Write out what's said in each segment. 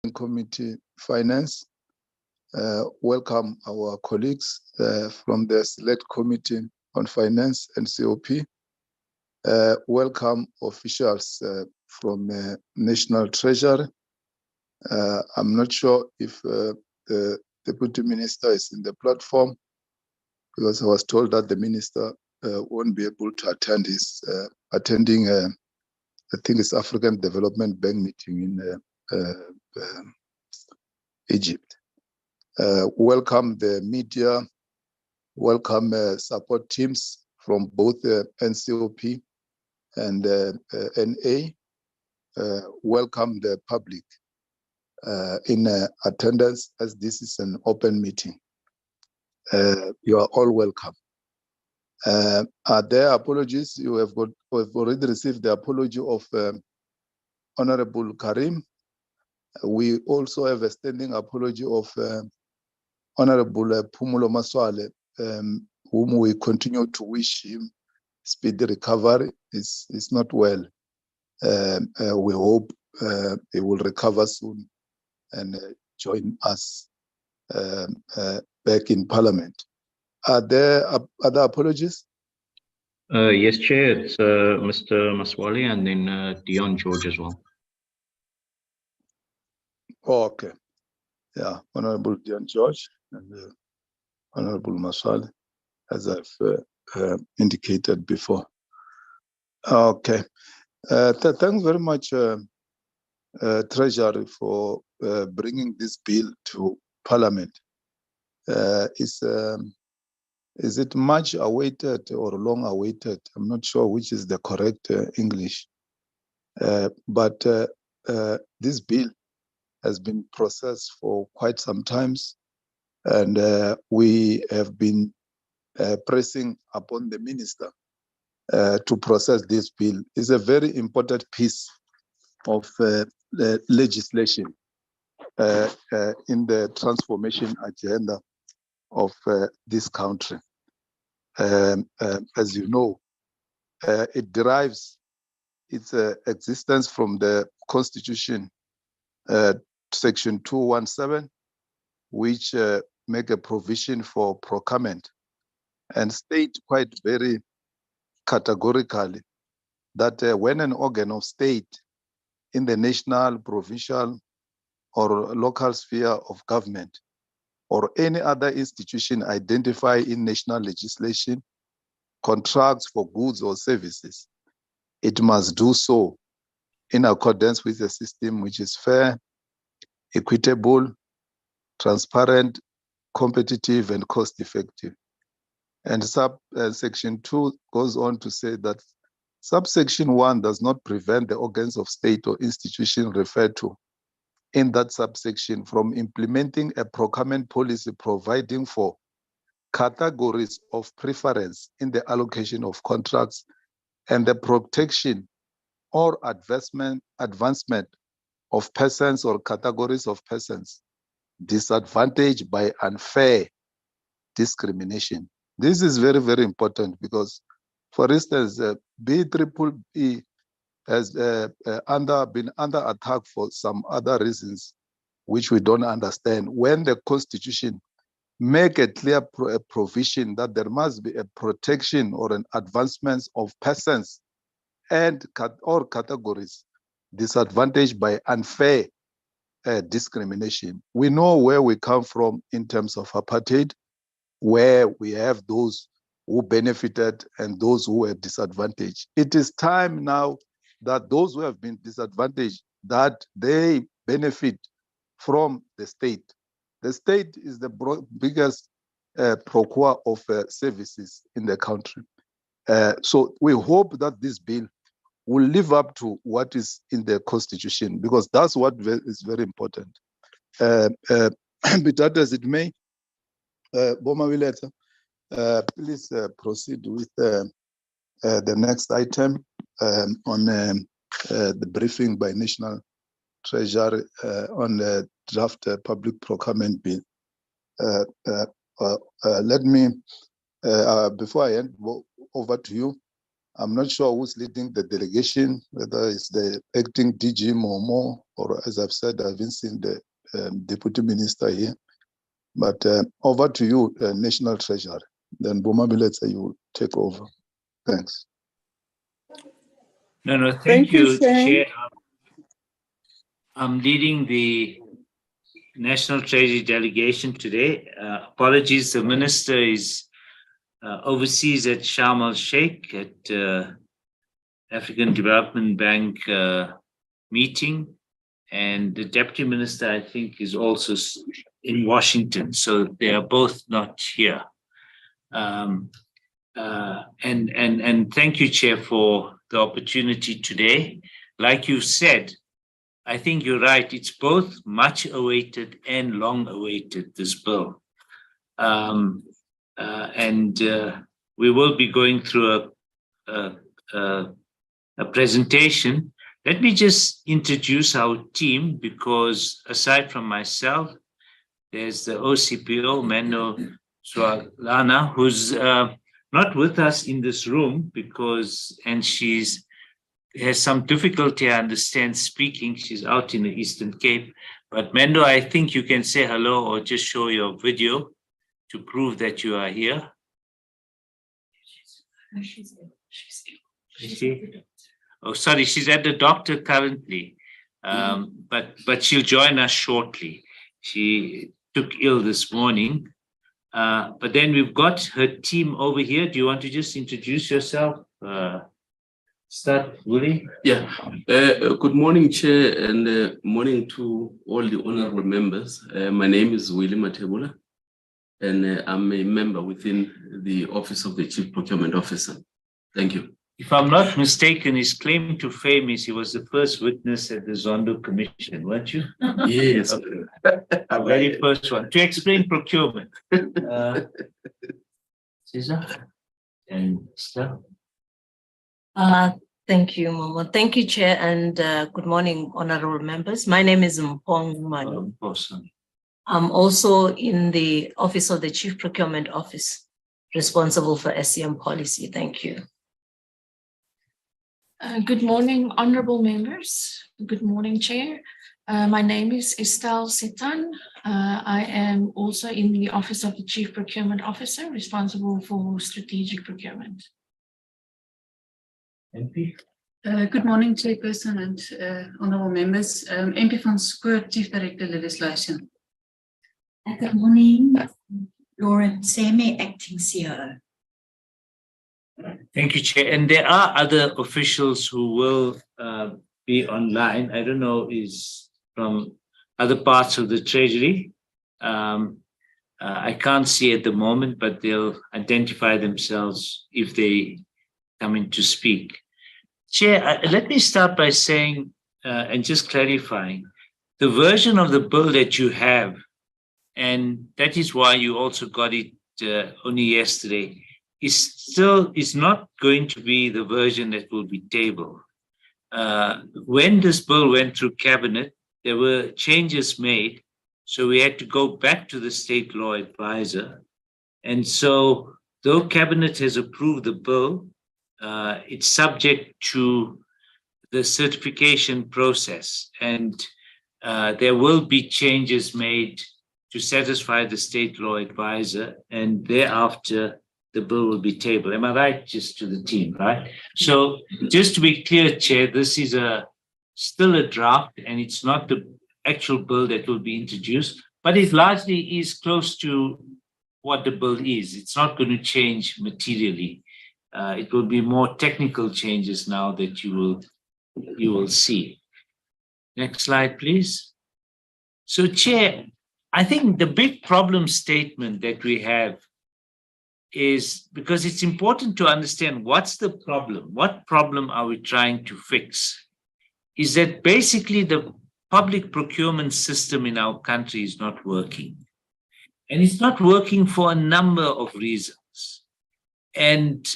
Committee Finance. Welcome our colleagues from the Select Committee on Finance and COP. Welcome officials from National Treasury. I'm not sure if the Deputy Minister is in the platform, because I was told that the Minister won't be able to attend. He's attending, I think it's African Development Bank meeting in Egypt. Welcome the media, welcome support teams from both NCOP and NA. Welcome the public in attendance, as this is an open meeting. You are all welcome. Are there apologies? You have already received the apology of Honorable Karim. We also have a standing apology of Honorable Pumulo Maswale, whom we continue to wish him speedy recovery. It's not well. We hope he will recover soon and join us back in Parliament. Are there other apologies? Yes, Chair. It's Mr. Maswale and then Dion George as well. Oh, okay. Yeah, Honorable Dion George and Honorable Maswale, as I've indicated before. Okay. Thanks very much, Treasury, for bringing this bill to Parliament. Is it much awaited or long awaited? I'm not sure which is the correct English. But this bill has been processed for quite some times, and we have been pressing upon the Minister to process this bill. It's a very important piece of legislation in the transformation agenda of this country. As you know, it derives its existence from the Constitution, Section 217, which make a provision for procurement and state quite very categorically that when an organ of state in the national, provincial, or local sphere of government or any other institution identified in national legislation contracts for goods or services, it must do so in accordance with a system which is fair, equitable, transparent, competitive, and cost-effective. And Section 2 goes on to say that subsection 1 does not prevent the organs of state or institution referred to in that subsection from implementing a procurement policy providing for categories of preference in the allocation of contracts and the protection or advancement of persons or categories of persons disadvantaged by unfair discrimination. This is very, very important because, for instance, BEEE has been under attack for some other reasons which we don't understand. When the Constitution make a clear provision that there must be a protection or an advancement of persons and or categories disadvantaged by unfair discrimination. We know where we come from in terms of apartheid, where we have those who benefited and those who were disadvantaged. It is time now that those who have been disadvantaged, that they benefit from the state. The state is the biggest procurer of services in the country. So we hope that this bill will live up to what is in the Constitution, because that's what is very important. Be that as it may, Boma Wileta, please proceed with the next item on the briefing by National Treasury on the draft public procurement bill. Let me, before I hand over to you, I'm not sure who's leading the delegation, whether it's the acting DG Momo, or as I've said, I've been seeing the Deputy Minister here. But over to you, National Treasurer. Then Bumamiletse, you take over. Thanks. No, thank you, Chair. Chair. I'm leading the National Treasury delegation today. Apologies, the Minister is overseas at Sharm el-Sheikh at African Development Bank meeting. And the Deputy Minister, I think, is also in Washington. So they are both not here. And thank you, Chair, for the opportunity today. Like you said, I think you're right. It's both much awaited and long awaited, this bill. We will be going through a presentation. Let me just introduce our team, because aside from myself, there's the OCPO, Mendo Swalana, who's not with us in this room and she's has some difficulty, I understand, speaking. She's out in the Eastern Cape. But Mendo, I think you can say hello or just show your video to prove that you are here. She's oh, sorry, she's at the doctor currently, but she'll join us shortly. She took ill this morning. But then we've got her team over here. Do you want to just introduce yourself? Start, Willie? Yeah. Good morning, Chair, and morning to all the honorable members. My name is Willie Matebula, and I'm a member within the Office of the Chief Procurement Officer. Thank you. If I'm not mistaken, his claim to fame is he was the first witness at the Zondo Commission, weren't you? Yes. The very first one. To explain procurement. Cesar and Steph. Thank you, Momo. Thank you, Chair, and good morning, honorable members. My name is Mpong Manu. Awesome. I'm also in the Office of the Chief Procurement Office, responsible for SCM policy. Thank you. Good morning, honorable members. Good morning, Chair. My name is Estelle Setan. I am also in the Office of the Chief Procurement Officer, responsible for strategic procurement. MP? Good morning, Chairperson and honorable members. MP van Skoor, Chief Director Legislation. Good morning, Laura Seme, Acting COO. Thank you, Chair. And there are other officials who will be online. I don't know, is from other parts of the Treasury. I can't see at the moment, but they'll identify themselves if they come in to speak. Chair, let me start by saying and just clarifying the version of the bill that you have, and that is why you also got it only yesterday, is not going to be the version that will be tabled. When this bill went through cabinet, there were changes made, so we had to go back to the state law advisor. And so, though cabinet has approved the bill, it's subject to the certification process, and there will be changes made to satisfy the state law advisor, and thereafter the bill will be tabled. Am I right? Just to the team, right? So just to be clear, Chair, this is still a draft, and it's not the actual bill that will be introduced, but it largely is close to what the bill is. It's not going to change materially. It will be more technical changes now that you will see. Next slide, please. So, Chair, I think the big problem statement that we have is, because it's important to understand what's the problem, what problem are we trying to fix, is that basically the public procurement system in our country is not working. And it's not working for a number of reasons. And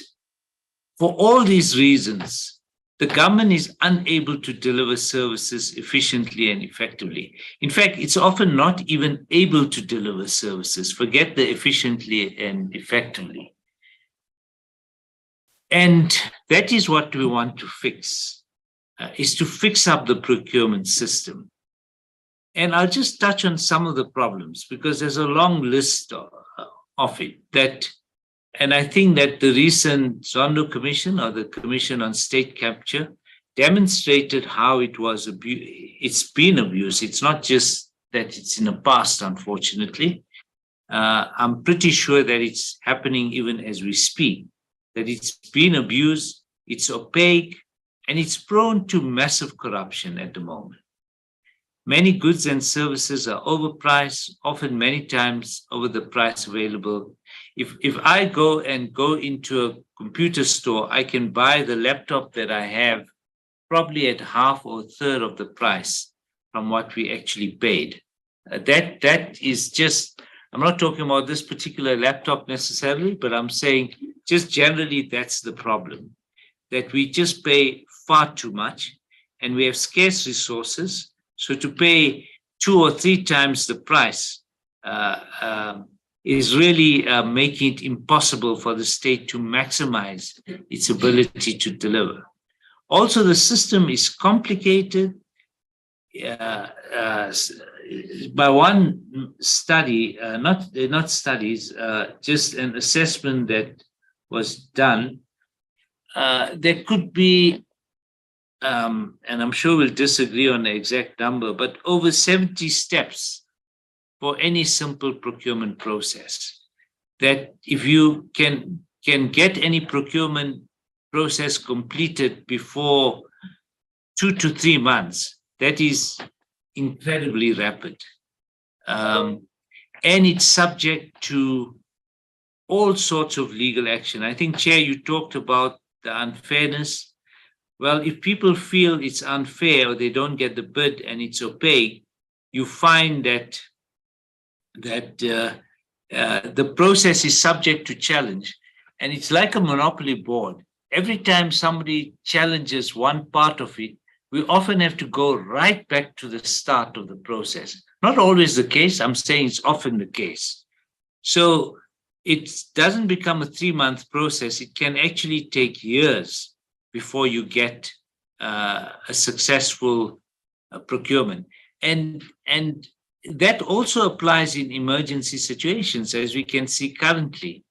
for all these reasons, the government is unable to deliver services efficiently and effectively. In fact, it's often not even able to deliver services, forget the efficiently and effectively. And that is what we want to fix, is to fix up the procurement system. And I'll just touch on some of the problems because there's a long list of it. And I think that the recent Zondo Commission, or the Commission on State Capture, demonstrated how it's been abused. It's not just that it's in the past, unfortunately. I'm pretty sure that it's happening even as we speak, that it's been abused, it's opaque, and it's prone to massive corruption at the moment. Many goods and services are overpriced, often many times over the price available. If I go into a computer store, I can buy the laptop that I have probably at half or a third of the price from what we actually paid. That is just, I'm not talking about this particular laptop necessarily, but I'm saying just generally that's the problem, that we just pay far too much and we have scarce resources. So to pay 2 or 3 times the price is really making it impossible for the state to maximize its ability to deliver. Also, the system is complicated. By one study, not studies, just an assessment that was done, there could be, and I'm sure we'll disagree on the exact number, but over 70 steps for any simple procurement process. That if you can get any procurement process completed before 2 to 3 months, that is incredibly rapid. And it's subject to all sorts of legal action. I think, Chair, you talked about the unfairness. Well, if people feel it's unfair or they don't get the bid and it's opaque, you find that the process is subject to challenge. And it's like a monopoly board. Every time somebody challenges one part of it, we often have to go right back to the start of the process. Not always the case. I'm saying it's often the case. So it doesn't become a 3-month process. It can actually take years before you get a successful procurement. And that also applies in emergency situations, as we can see currently,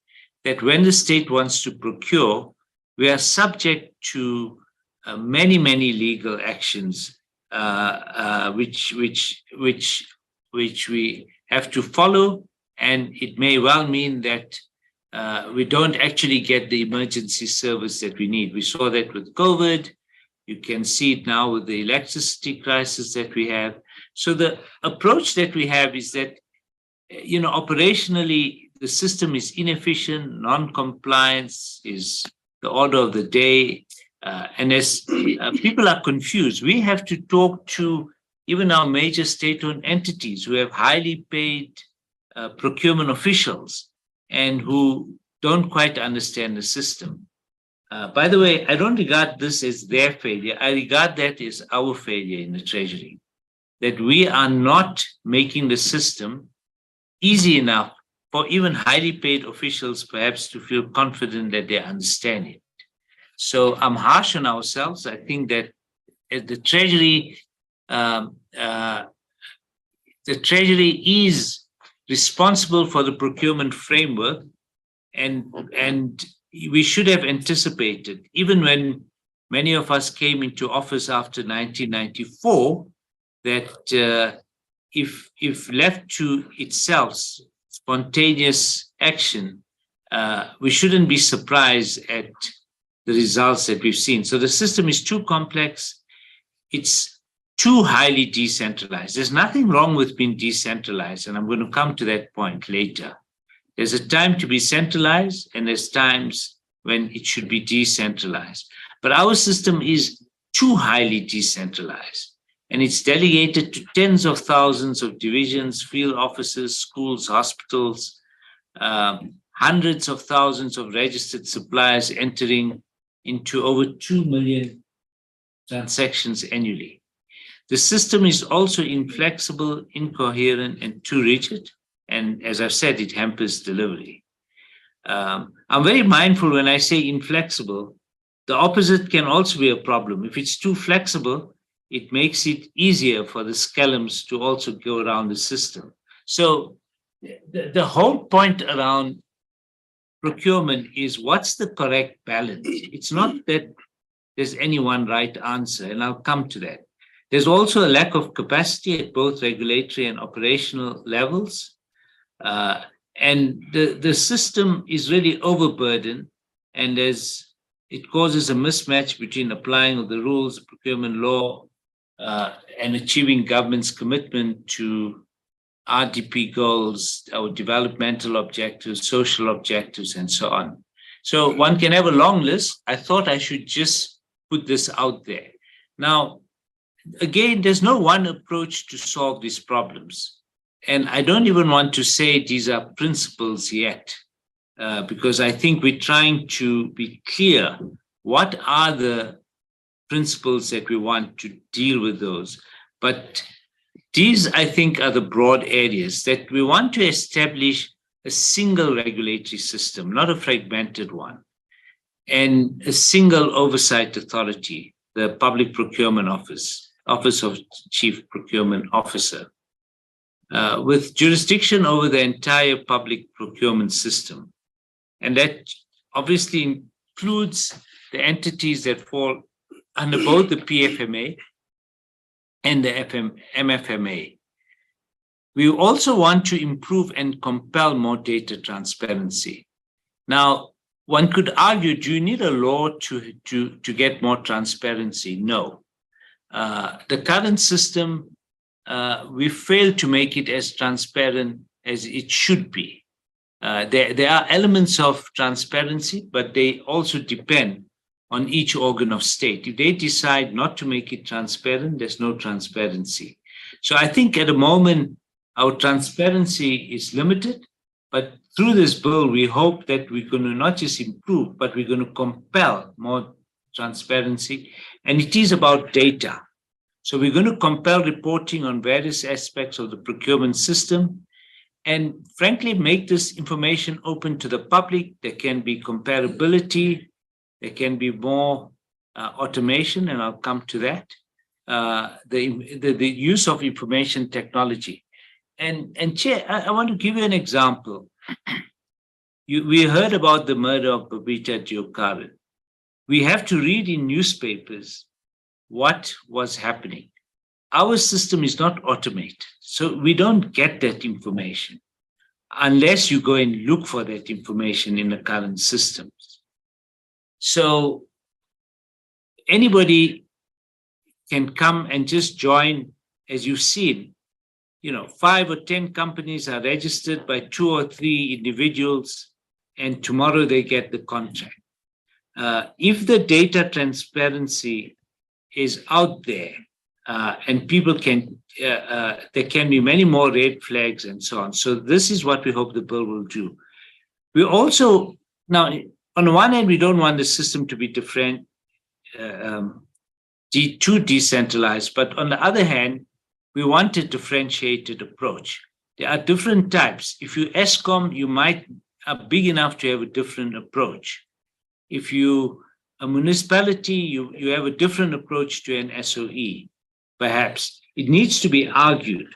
that when the state wants to procure, we are subject to many legal actions, which we have to follow, and it may well mean that we don't actually get the emergency service that we need. We saw that with COVID. You can see it now with the electricity crisis that we have. So the approach that we have is that, operationally, the system is inefficient, non-compliance is the order of the day. And as people are confused, we have to talk to even our major state-owned entities who have highly paid procurement officials and who don't quite understand the system. By the way, I don't regard this as their failure. I regard that as our failure in the Treasury, that we are not making the system easy enough for even highly paid officials perhaps to feel confident that they understand it. So I'm harsh on ourselves. I think that the Treasury is responsible for the procurement framework, and we should have anticipated, even when many of us came into office after 1994, that if left to itself, spontaneous action, we shouldn't be surprised at the results that we've seen. So the system is too complex. It's too highly decentralized. There's nothing wrong with being decentralized, and I'm going to come to that point later. There's a time to be centralized, and there's times when it should be decentralized. But our system is too highly decentralized, and it's delegated to tens of thousands of divisions, field offices, schools, hospitals, hundreds of thousands of registered suppliers entering into over 2 million transactions annually. The system is also inflexible, incoherent, and too rigid. And as I've said, it hampers delivery. I'm very mindful when I say inflexible. The opposite can also be a problem. If it's too flexible, it makes it easier for the scalums to also go around the system. So the whole point around procurement is what's the correct balance? It's not that there's any one right answer, and I'll come to that. There's also a lack of capacity at both regulatory and operational levels. And the system is really overburdened, and it causes a mismatch between applying of the rules of procurement law and achieving government's commitment to RDP goals, our developmental objectives, social objectives, and so on. So one can have a long list. I thought I should just put this out there. Now, again, there's no one approach to solve these problems. And I don't even want to say these are principles yet, because I think we're trying to be clear. What are the principles that we want to deal with those? But these, I think, are the broad areas that we want to establish a single regulatory system, not a fragmented one, and a single oversight authority, the Public Procurement Office of Chief Procurement Officer, with jurisdiction over the entire public procurement system. And that obviously includes the entities that fall under both the PFMA and the MFMA. We also want to improve and compel more data transparency. Now, one could argue, do you need a law to get more transparency? No. The current system, we failed to make it as transparent as it should be. There are elements of transparency, but they also depend on each organ of state. If they decide not to make it transparent, there's no transparency. So I think at the moment, our transparency is limited, but through this bill, we hope that we're going to not just improve, but we're going to compel more transparency. And it is about data. So we're going to compel reporting on various aspects of the procurement system and frankly, make this information open to the public. There can be comparability. There can be more automation, and I'll come to that. The use of information technology. And Chair, I want to give you an example. We heard about the murder of Babita Deokaran. We have to read in newspapers what was happening. Our system is not automated, so we don't get that information unless you go and look for that information in the current systems. So anybody can come and just join, as you've seen, 5 or 10 companies are registered by 2 or 3 individuals, and tomorrow they get the contract. If the data transparency is out there, and people can, there can be many more red flags and so on. So this is what we hope the bill will do. We also, now, on the one hand, we don't want the system to be different, too decentralized, but on the other hand, we want a differentiated approach. There are different types. If you ESCOM, you might are big enough to have a different approach. If you a municipality, you have a different approach to an SOE, perhaps. It needs to be argued,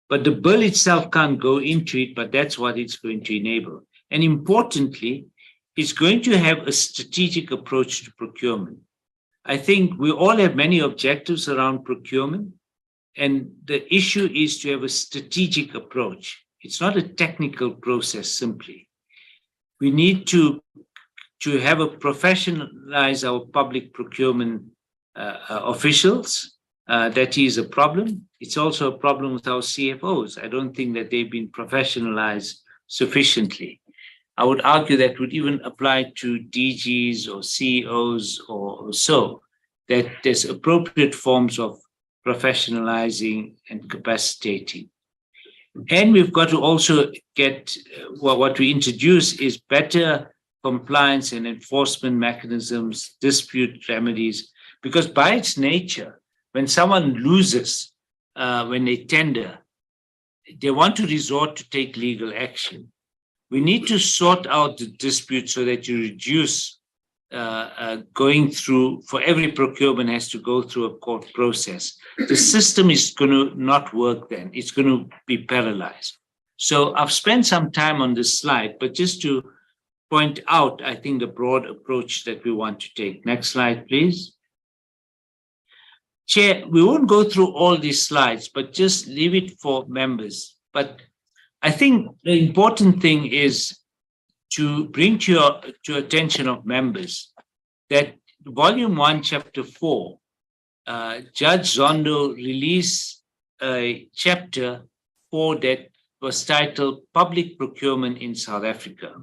but the bill itself can't go into it, but that's what it's going to enable. And importantly, it's going to have a strategic approach to procurement. I think we all have many objectives around procurement, and the issue is to have a strategic approach. It's not a technical process simply. We need to have a professionalize our public procurement officials. That is a problem. It's also a problem with our CFOs. I don't think that they've been professionalized sufficiently. I would argue that would even apply to DGs or CEOs or so, that there's appropriate forms of professionalizing and capacitating. And we've got to also get, what we introduce is better compliance and enforcement mechanisms, dispute remedies, because by its nature, when someone loses, when they tender, they want to resort to take legal action. we need to sort out the dispute so that you reduce going through, for every procurement has to go through a court process. The system is going to not work then. It's going to be paralyzed. So I've spent some time on this slide, but just to point out, I think, the broad approach that we want to take. Next slide, please. Chair, we won't go through all these slides, but just leave it for members. But I think the important thing is to bring to attention of members that Volume 1, Chapter 4, Judge Zondo released a Chapter 4 that was titled Public Procurement in South Africa.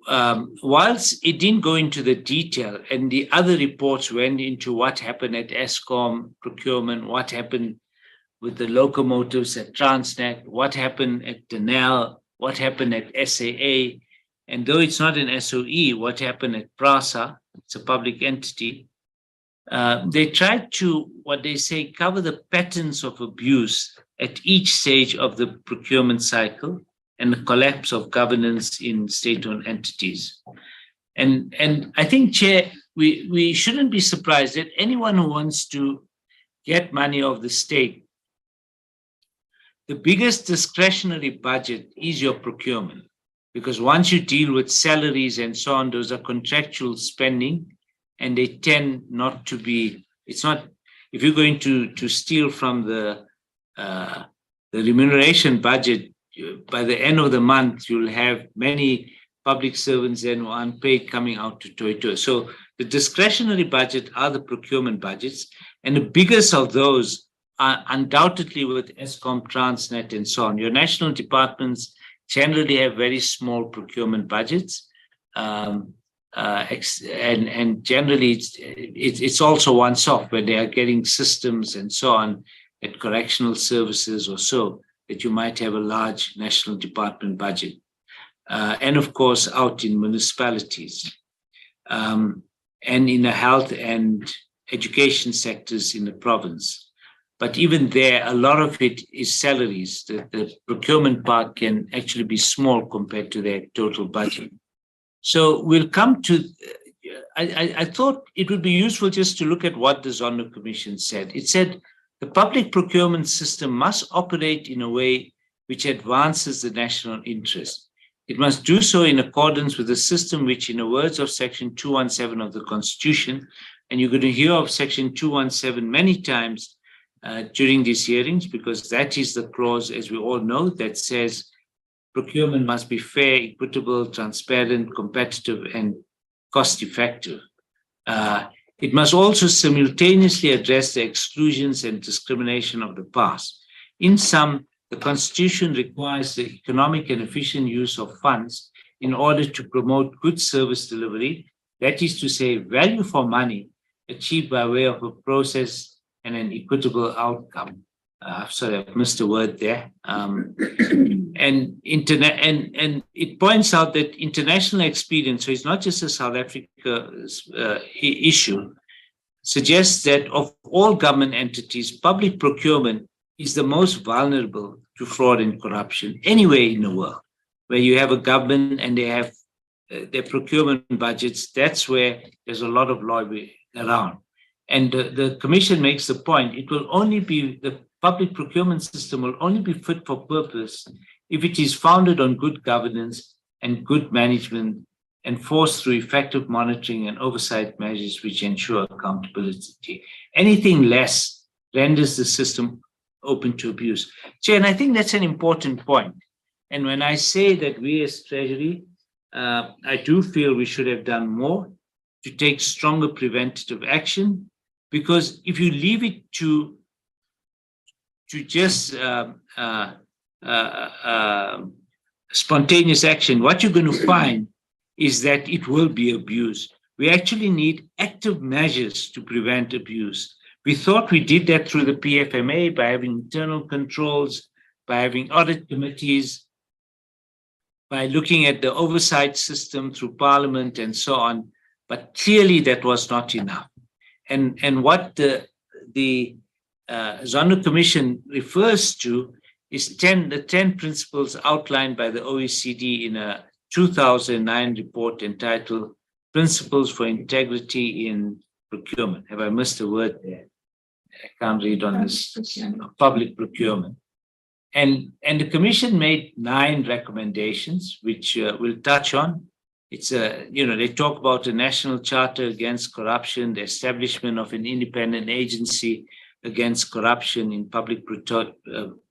Whilst it didn't go into the detail, and the other reports went into what happened at Eskom procurement, what happened with the locomotives at Transnet, what happened at Denel, what happened at SAA, and though it's not an SOE, what happened at PRASA, it's a public entity, they tried to, what they say, cover the patterns of abuse at each stage of the procurement cycle and the collapse of governance in state-owned entities. And I think, Chair, we shouldn't be surprised that anyone who wants to get money of the state, the biggest discretionary budget is your procurement, because once you deal with salaries and so on, those are contractual spending, and they tend not to be, it's not, if you're going to steal from the remuneration budget, by the end of the month, you'll have many public servants then who are unpaid coming out to Toito. So the discretionary budget are the procurement budgets, and the biggest of those are undoubtedly with Eskom, Transnet, and so on. Your national departments generally have very small procurement budgets, and generally it's also once-off when they are getting systems and so on at correctional services or so, that you might have a large national department budget. And of course, out in municipalities and in the health and education sectors in the province. But even there, a lot of it is salaries. The procurement part can actually be small compared to their total budget. So we'll come to, I thought it would be useful just to look at what the Zondo Commission said. It said, the public procurement system must operate in a way which advances the national interest. It must do so in accordance with the system which, in the words of Section 217 of the Constitution, and you're going to hear of Section 217 many times during these hearings, because that is the clause, as we all know, that says procurement must be fair, equitable, transparent, competitive, and cost-effective. It must also simultaneously address the exclusions and discrimination of the past. In sum, the Constitution requires the economic and efficient use of funds in order to promote good service delivery, that is to say, value for money achieved by way of a process and an equitable outcome. Sorry, I've missed a word there. And it points out that international experience, so it's not just a South Africa issue, suggests that of all government entities, public procurement is the most vulnerable to fraud and corruption anywhere in the world. Where you have a government and they have their procurement budgets, that's where there's a lot of lobby around. And the Commission makes the point, it will only be, the public procurement system will only be fit for purpose if it is founded on good governance and good management, enforced through effective monitoring and oversight measures which ensure accountability. Anything less renders the system open to abuse. Chair, and I think that's an important point. And when I say that we as Treasury, I do feel we should have done more to take stronger preventative action, because if you leave it to just spontaneous action, what you're going to find is that it will be abused. We actually need active measures to prevent abuse. We thought we did that through the PFMA by having internal controls, by having audit committees, by looking at the oversight system through Parliament and so on. But clearly that was not enough. And what the Zondo Commission refers to is the 10 principles outlined by the OECD in a 2009 report entitled Principles for Integrity in Procurement. Have I missed a word there? I can't read on this. Public procurement. And the Commission made 9 recommendations, which we'll touch on. It's they talk about a national charter against corruption, the establishment of an independent agency against corruption in public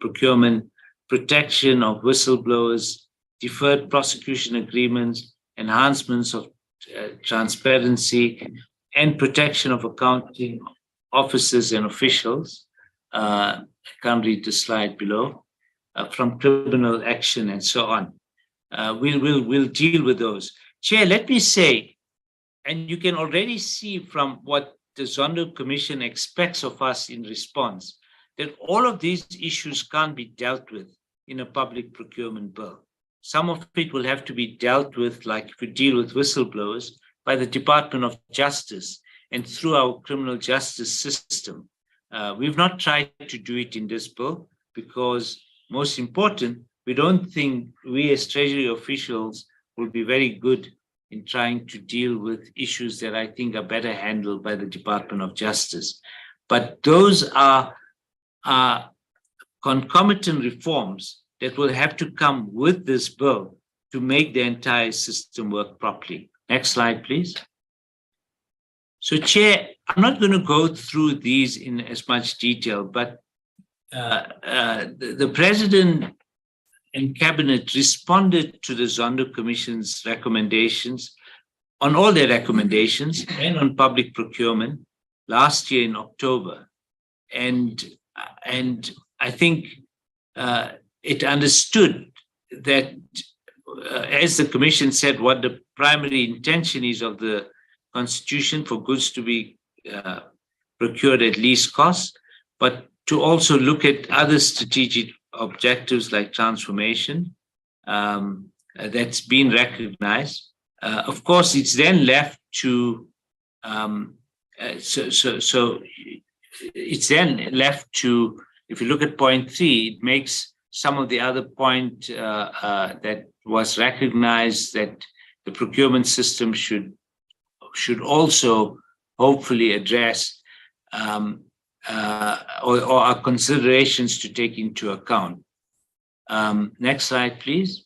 procurement, protection of whistleblowers, deferred prosecution agreements, enhancements of transparency, and protection of accounting officers and officials. I can't read the slide below. From criminal action and so on. We'll deal with those. Chair, let me say, and you can already see from what the Zondo Commission expects of us in response, that all of these issues can't be dealt with in a public procurement bill. Some of it will have to be dealt with, like if we deal with whistleblowers, by the Department of Justice and through our criminal justice system. We've not tried to do it in this bill because, most important, we don't think we as Treasury officials will be very good in trying to deal with issues that I think are better handled by the Department of Justice. But those are concomitant reforms that will have to come with this bill to make the entire system work properly. Next slide, please. So, Chair, I'm not going to go through these in as much detail, but the President and Cabinet responded to the Zondo Commission's recommendations on all their recommendations and on public procurement last year in October. And I think it understood that, as the Commission said, what the primary intention is of the Constitution for goods to be procured at least cost, but to also look at other strategic objectives like transformation that's been recognized. Of course, it's then left to it's then left to, if you look at point 3, it makes some of the other point that was recognized that the procurement system should also hopefully address or are considerations to take into account. Next slide, please.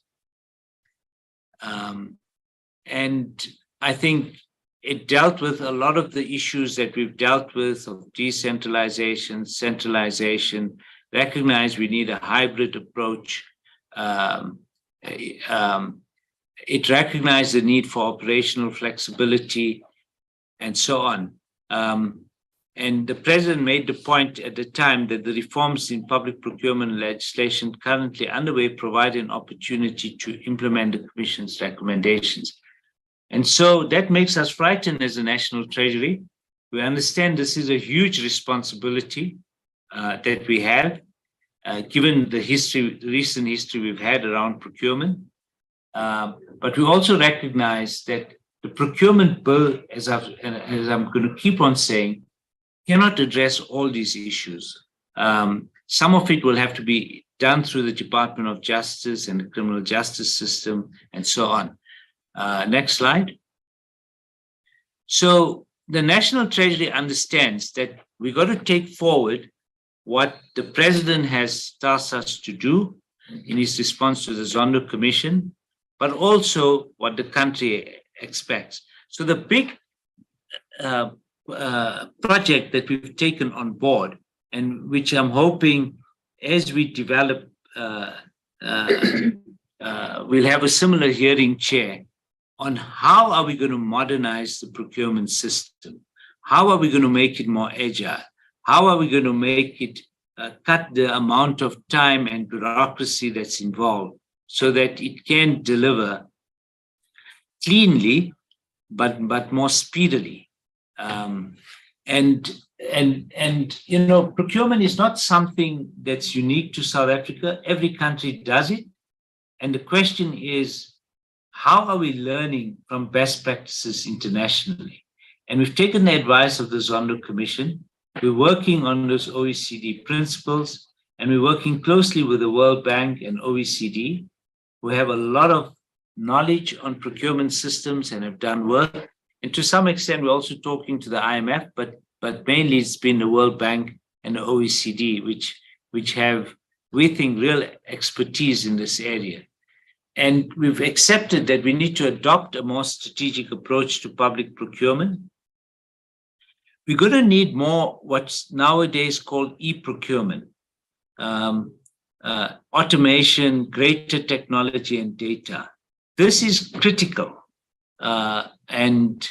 And I think it dealt with a lot of the issues that we've dealt with of decentralization, centralization, recognize we need a hybrid approach. It recognized the need for operational flexibility and so on. And the President made the point at the time that the reforms in public procurement legislation currently underway provide an opportunity to implement the Commission's recommendations. And so that makes us frightened as a National Treasury. We understand this is a huge responsibility that we have, given the recent history we've had around procurement. But we also recognize that the procurement bill, as I'm going to keep on saying, cannot address all these issues. Some of it will have to be done through the Department of Justice and the criminal justice system and so on. Next slide. So the National Treasury understands that we got to take forward what the President has tasked us to do in his response to the Zondo Commission, but also what the country expects. So the big project that we've taken on board, and which I'm hoping as we develop, we'll have a similar hearing, Chair, on how are we going to modernize the procurement system? How are we going to make it more agile? How are we going to make it cut the amount of time and bureaucracy that's involved so that it can deliver cleanly, but more speedily? And procurement is not something that's unique to South Africa. Every country does it. And the question is, how are we learning from best practices internationally? And we've taken the advice of the Zondo Commission. We're working on those OECD principles. And we're working closely with the World Bank and OECD, who have a lot of knowledge on procurement systems and have done work. And to some extent, we're also talking to the IMF, but mainly it's been the World Bank and the OECD, which have, we think, real expertise in this area. And we've accepted that we need to adopt a more strategic approach to public procurement. We're going to need more what's nowadays called e-procurement, automation, greater technology, and data. This is critical. And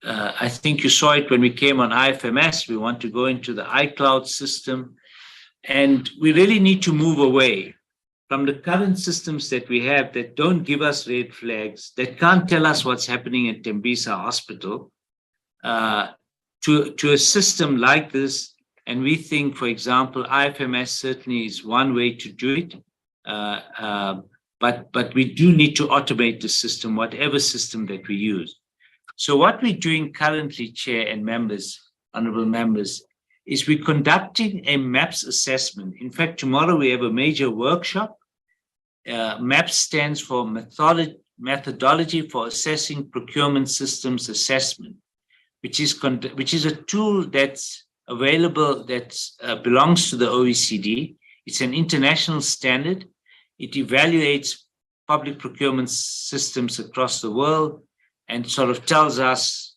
I think you saw it when we came on IFMS. We want to go into the iCloud system. And we really need to move away from the current systems that we have that don't give us red flags, that can't tell us what's happening at Tembisa Hospital, to a system like this. And we think, for example, IFMS certainly is one way to do it. But we do need to automate the system, whatever system that we use. So what we're doing currently, Chair and members, honorable members, is we're conducting a MAPS assessment. In fact, tomorrow we have a major workshop. MAPS stands for Methodology for Assessing Procurement Systems Assessment, which is a tool that's available, that belongs to the OECD. It's an international standard. It evaluates public procurement systems across the world and sort of tells us,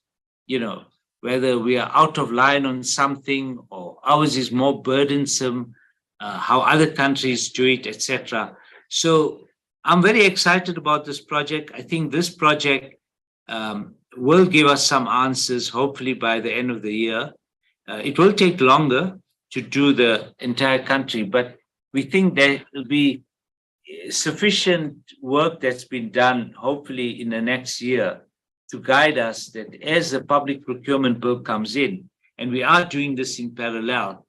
whether we are out of line on something or ours is more burdensome, how other countries do it, etc. So I'm very excited about this project. I think this project will give us some answers, hopefully by the end of the year. It will take longer to do the entire country, but we think there will be sufficient work that's been done, hopefully in the next year, to guide us that as the public procurement bill comes in, and we are doing this in parallel,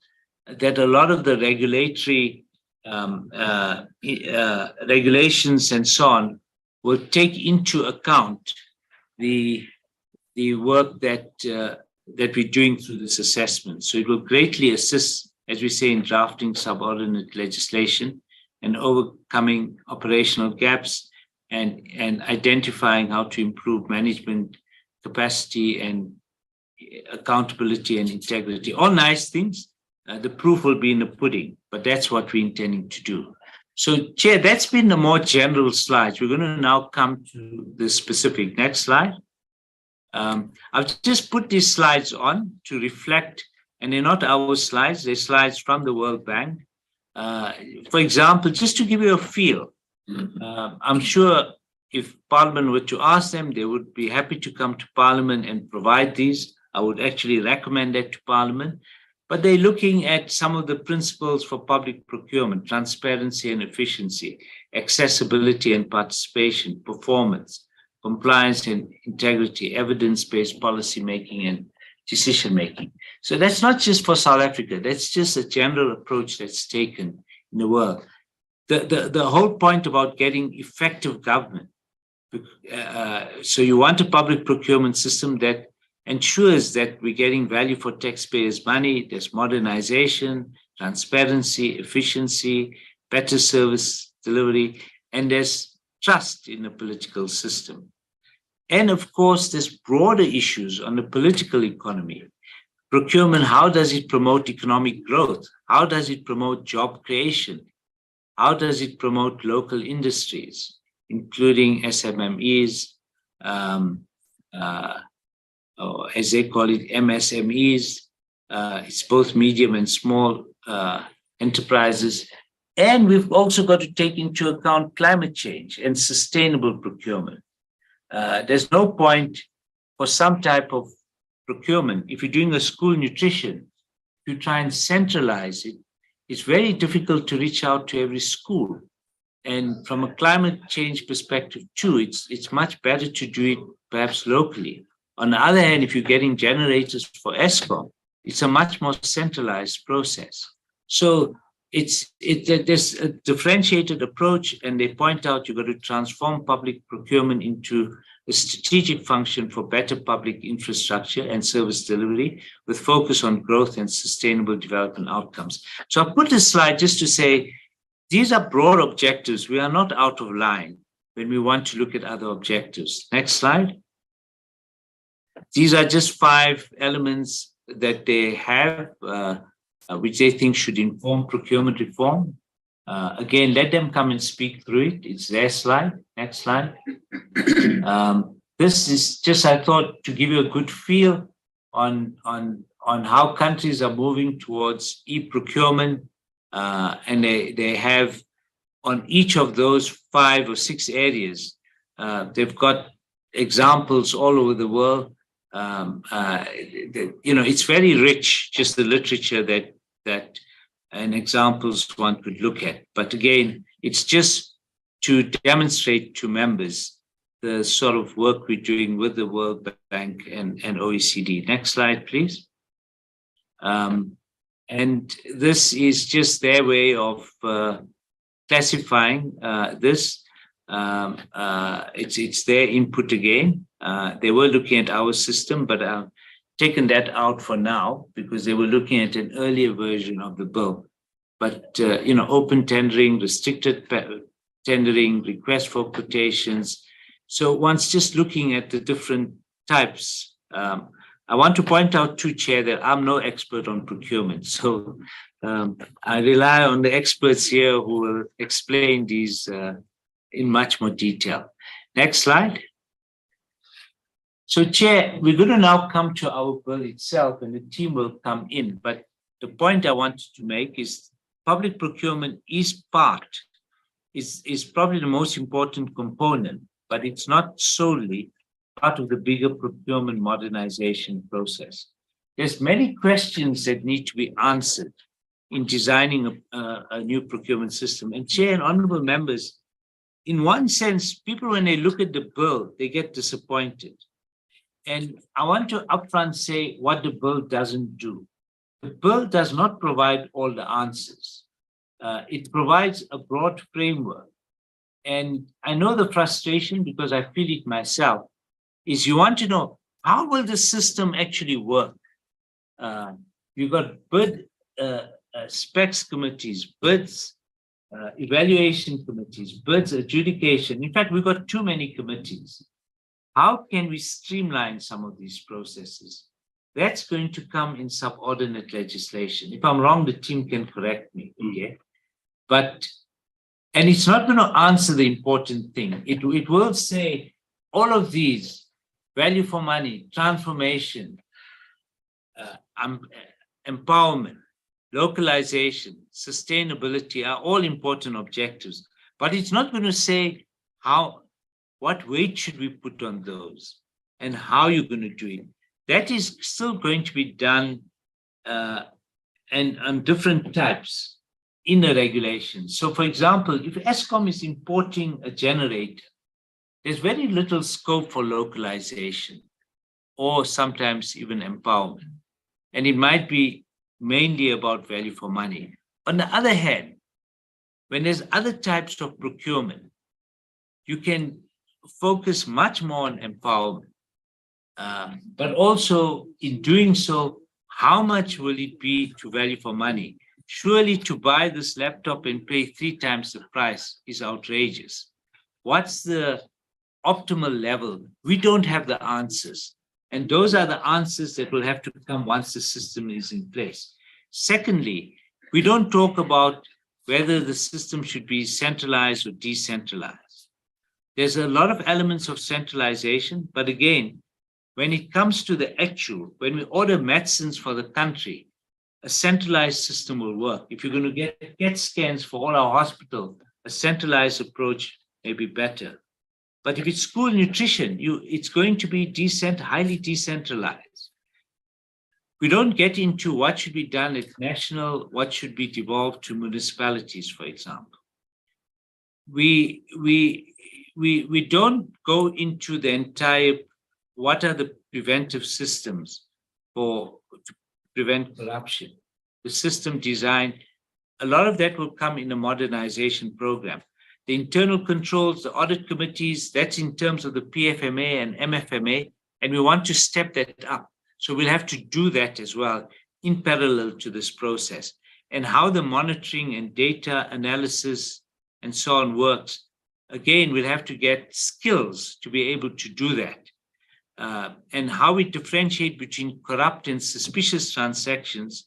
that a lot of the regulatory regulations and so on will take into account the work that we're doing through this assessment. So it will greatly assist, as we say, in drafting subordinate legislation and overcoming operational gaps and identifying how to improve management capacity and accountability and integrity. All nice things. The proof will be in the pudding, but that's what we're intending to do. So, Chair, that's been the more general slides. We're going to now come to the specific. Next slide. I've just put these slides on to reflect, and they're not our slides, they're slides from the World Bank. For example, just to give you a feel, I'm sure if Parliament were to ask them, they would be happy to come to Parliament and provide these. I would actually recommend that to Parliament. But they're looking at some of the principles for public procurement: transparency and efficiency, accessibility and participation, performance, compliance and integrity, evidence-based policy making and decision making. So that's not just for South Africa. That's just a general approach that's taken in the world. The whole point about getting effective government. So you want a public procurement system that ensures that we're getting value for taxpayers' money. There's modernization, transparency, efficiency, better service delivery, and there's trust in the political system. And of course, there's broader issues on the political economy. Procurement, how does it promote economic growth? How does it promote job creation? How does it promote local industries, including SMMEs, or as they call it, MSMEs? It's both medium and small enterprises. And we've also got to take into account climate change and sustainable procurement. There's no point for some type of procurement. If you're doing a school nutrition, if you try and centralize it, it's very difficult to reach out to every school. And from a climate change perspective too, it's much better to do it perhaps locally. On the other hand, if you're getting generators for ESCOM, it's a much more centralized process. So there's a differentiated approach, and they point out you've got to transform public procurement into a strategic function for better public infrastructure and service delivery with focus on growth and sustainable development outcomes. So I put this slide just to say, these are broad objectives. We are not out of line when we want to look at other objectives. Next slide. These are just 5 elements that they have, which they think should inform procurement reform. Again, let them come and speak through it. It's their slide. Next slide. This is just, I thought, to give you a good feel on how countries are moving towards e-procurement. And they have, on each of those 5 or 6 areas, they've got examples all over the world. It's very rich, just the literature that and examples one could look at. But again, it's just to demonstrate to members the sort of work we're doing with the World Bank and OECD. Next slide, please. And this is just their way of classifying this. It's their input again. They were looking at our system, but I've taken that out for now because they were looking at an earlier version of the bill. But, open tendering, restricted tendering, request for quotations. So once just looking at the different types, I want to point out too, Chair, that I'm no expert on procurement. So I rely on the experts here who will explain these in much more detail. Next slide. So, Chair, we're going to now come to our bill itself, and the team will come in. But the point I wanted to make is public procurement is probably the most important component, but it's not solely part of the bigger procurement modernization process. There's many questions that need to be answered in designing a new procurement system. And Chair and honorable members, in one sense, people, when they look at the bill, they get disappointed. And I want to upfront say what the bill doesn't do. The bill does not provide all the answers. It provides a broad framework. And I know the frustration because I feel it myself, is you want to know, how will the system actually work? You've got bid specs committees, bids, evaluation committees, bids, adjudication. In fact, we've got too many committees. How can we streamline some of these processes? That's going to come in subordinate legislation. If I'm wrong, the team can correct me. Okay? And it's not going to answer the important thing. It will say all of these, value for money, transformation, empowerment, localization, sustainability are all important objectives. But it's not going to say what weight should we put on those and how you're going to do it. That is still going to be done and on different types in the regulation. So for example, if Eskom is importing a generator, there's very little scope for localization or sometimes even empowerment. And it might be mainly about value for money. On the other hand, when there's other types of procurement, you can focus much more on empowerment. But also in doing so, how much will it be to value for money? Surely to buy this laptop and pay 3 times the price is outrageous. What's the optimal level? We don't have the answers. And those are the answers that will have to come once the system is in place. Secondly, we don't talk about whether the system should be centralized or decentralized. There's a lot of elements of centralization, but again, when it comes to the actual, when we order medicines for the country, a centralized system will work. If you're going to get PET scans for all our hospitals, a centralized approach may be better. But if it's school nutrition, it's going to be highly decentralized. We don't get into what should be done at national, what should be devolved to municipalities, for example. We don't go into the entire, what are the preventive systems to prevent corruption? The system design, a lot of that will come in a modernization program. The internal controls, the audit committees, that's in terms of the PFMA and MFMA, and we want to step that up. So we'll have to do that as well in parallel to this process. And how the monitoring and data analysis and so on works, again, we'll have to get skills to be able to do that. And how we differentiate between corrupt and suspicious transactions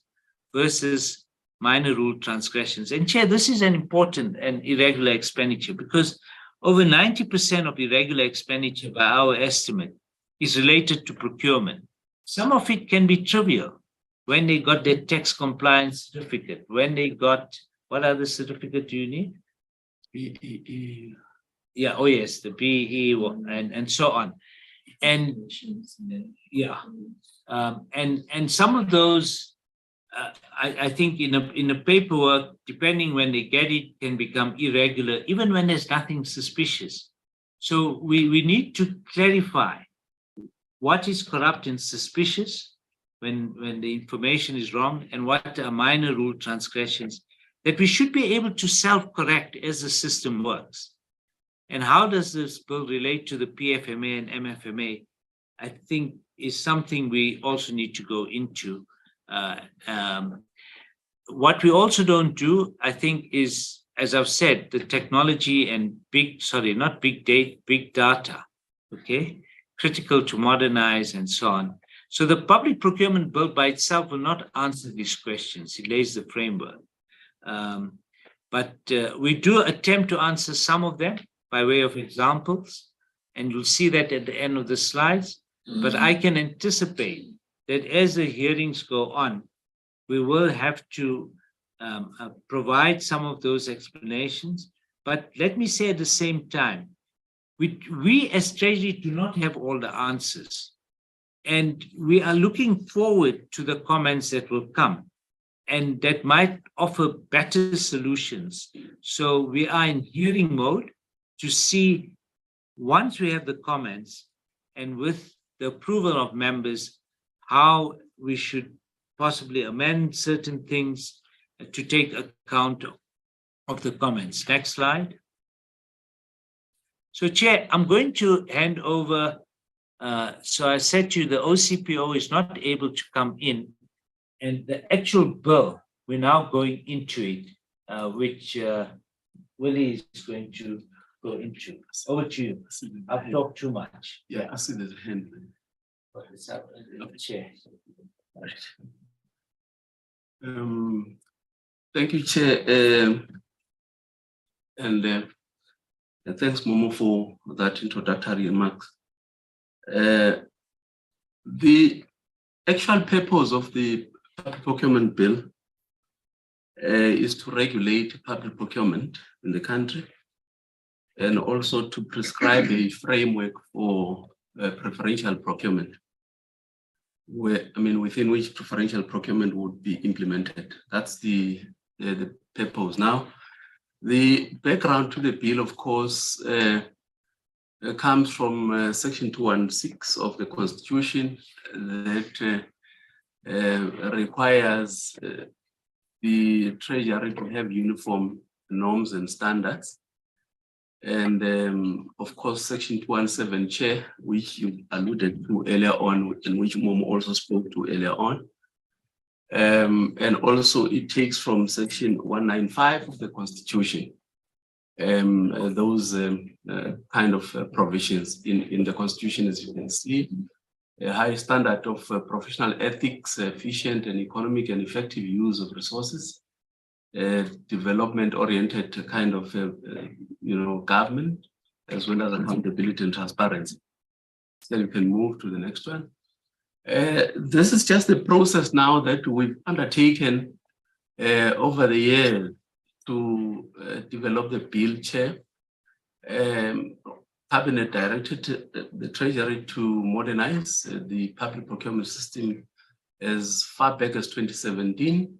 versus minor rule transgressions. And Chair, this is an important and irregular expenditure because over 90% of irregular expenditure by our estimate is related to procurement. Some of it can be trivial when they got their tax compliance certificate, when they got, what other certificate do you need? BEE. Yeah, oh yes, the BEE and so on. And yeah, and some of those, I think in a paperwork, depending when they get it, can become irregular, even when there's nothing suspicious. So we need to clarify what is corrupt and suspicious when the information is wrong, and what are minor rule transgressions that we should be able to self-correct as the system works. And how does this bill relate to the PFMA and MFMA? I think is something we also need to go into. What we also don't do, I think, is, as I've said, the technology and big data, okay, critical to modernize and so on. So the public procurement bill by itself will not answer these questions. It lays the framework. But we do attempt to answer some of them by way of examples, and you'll see that at the end of the slides. But I can anticipate that as the hearings go on, we will have to provide some of those explanations. But let me say at the same time, we as Treasury do not have all the answers. And we are looking forward to the comments that will come and that might offer better solutions. So we are in hearing mode to see, once we have the comments and with the approval of members, how we should possibly amend certain things to take account of the comments. Next slide. So Chair, I'm going to hand over. So I said to you, the OCPO is not able to come in, and the actual bill, we're now going into it, which Willie is going to go into. Over to you. I've talked too much. Yeah, I see there's a hand. Chair. Thank you, Chair. And thanks, Momo, for that introductory remarks. The actual purpose of the public procurement bill is to regulate public procurement in the country and also to prescribe a framework for preferential procurement, within which preferential procurement would be implemented. That's the purpose. Now, the background to the bill, of course, comes from Section 216 of the Constitution that requires the Treasury to have uniform norms and standards. And of course, Section 217, Chair, which you alluded to earlier on, and which Momo also spoke to earlier on. And also it takes from Section 195 of the Constitution, those kind of provisions in the Constitution, as you can see, a high standard of professional ethics, efficient and economic and effective use of resources, development-oriented kind of, government, as well as accountability and transparency. So you can move to the next one. This is just the process now that we've undertaken over the years to develop the bill, Chair. Cabinet directed the Treasury to modernize the public procurement system as far back as 2017.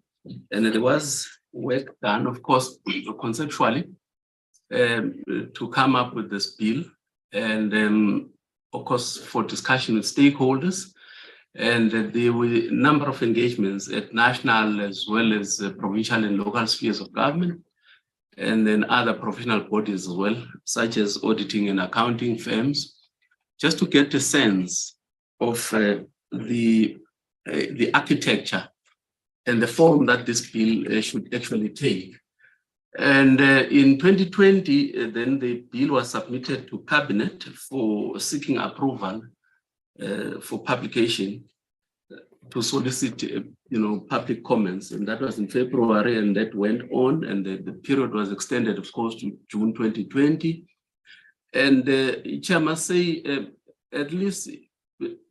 And there was work done, of course, conceptually, to come up with this bill. And of course, for discussion with stakeholders, And there were a number of engagements at national as well as provincial and local spheres of government, and then other professional bodies as well, such as auditing and accounting firms, just to get a sense of the architecture and the form that this bill should actually take. And in 2020, then the bill was submitted to Cabinet for seeking approval for publication to solicit, public comments, and that was in February, and that went on, and the period was extended, of course, to June 2020. And Chair must say, at least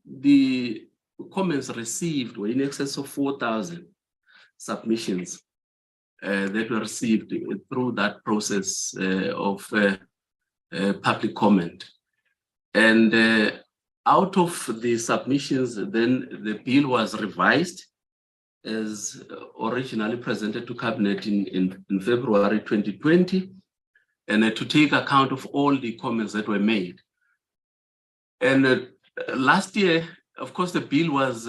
the comments received were in excess of 4,000 submissions that were received through that process of public comment. And out of the submissions, then the bill was revised as originally presented to Cabinet in February 2020, and to take account of all the comments that were made. And last year, of course, the bill was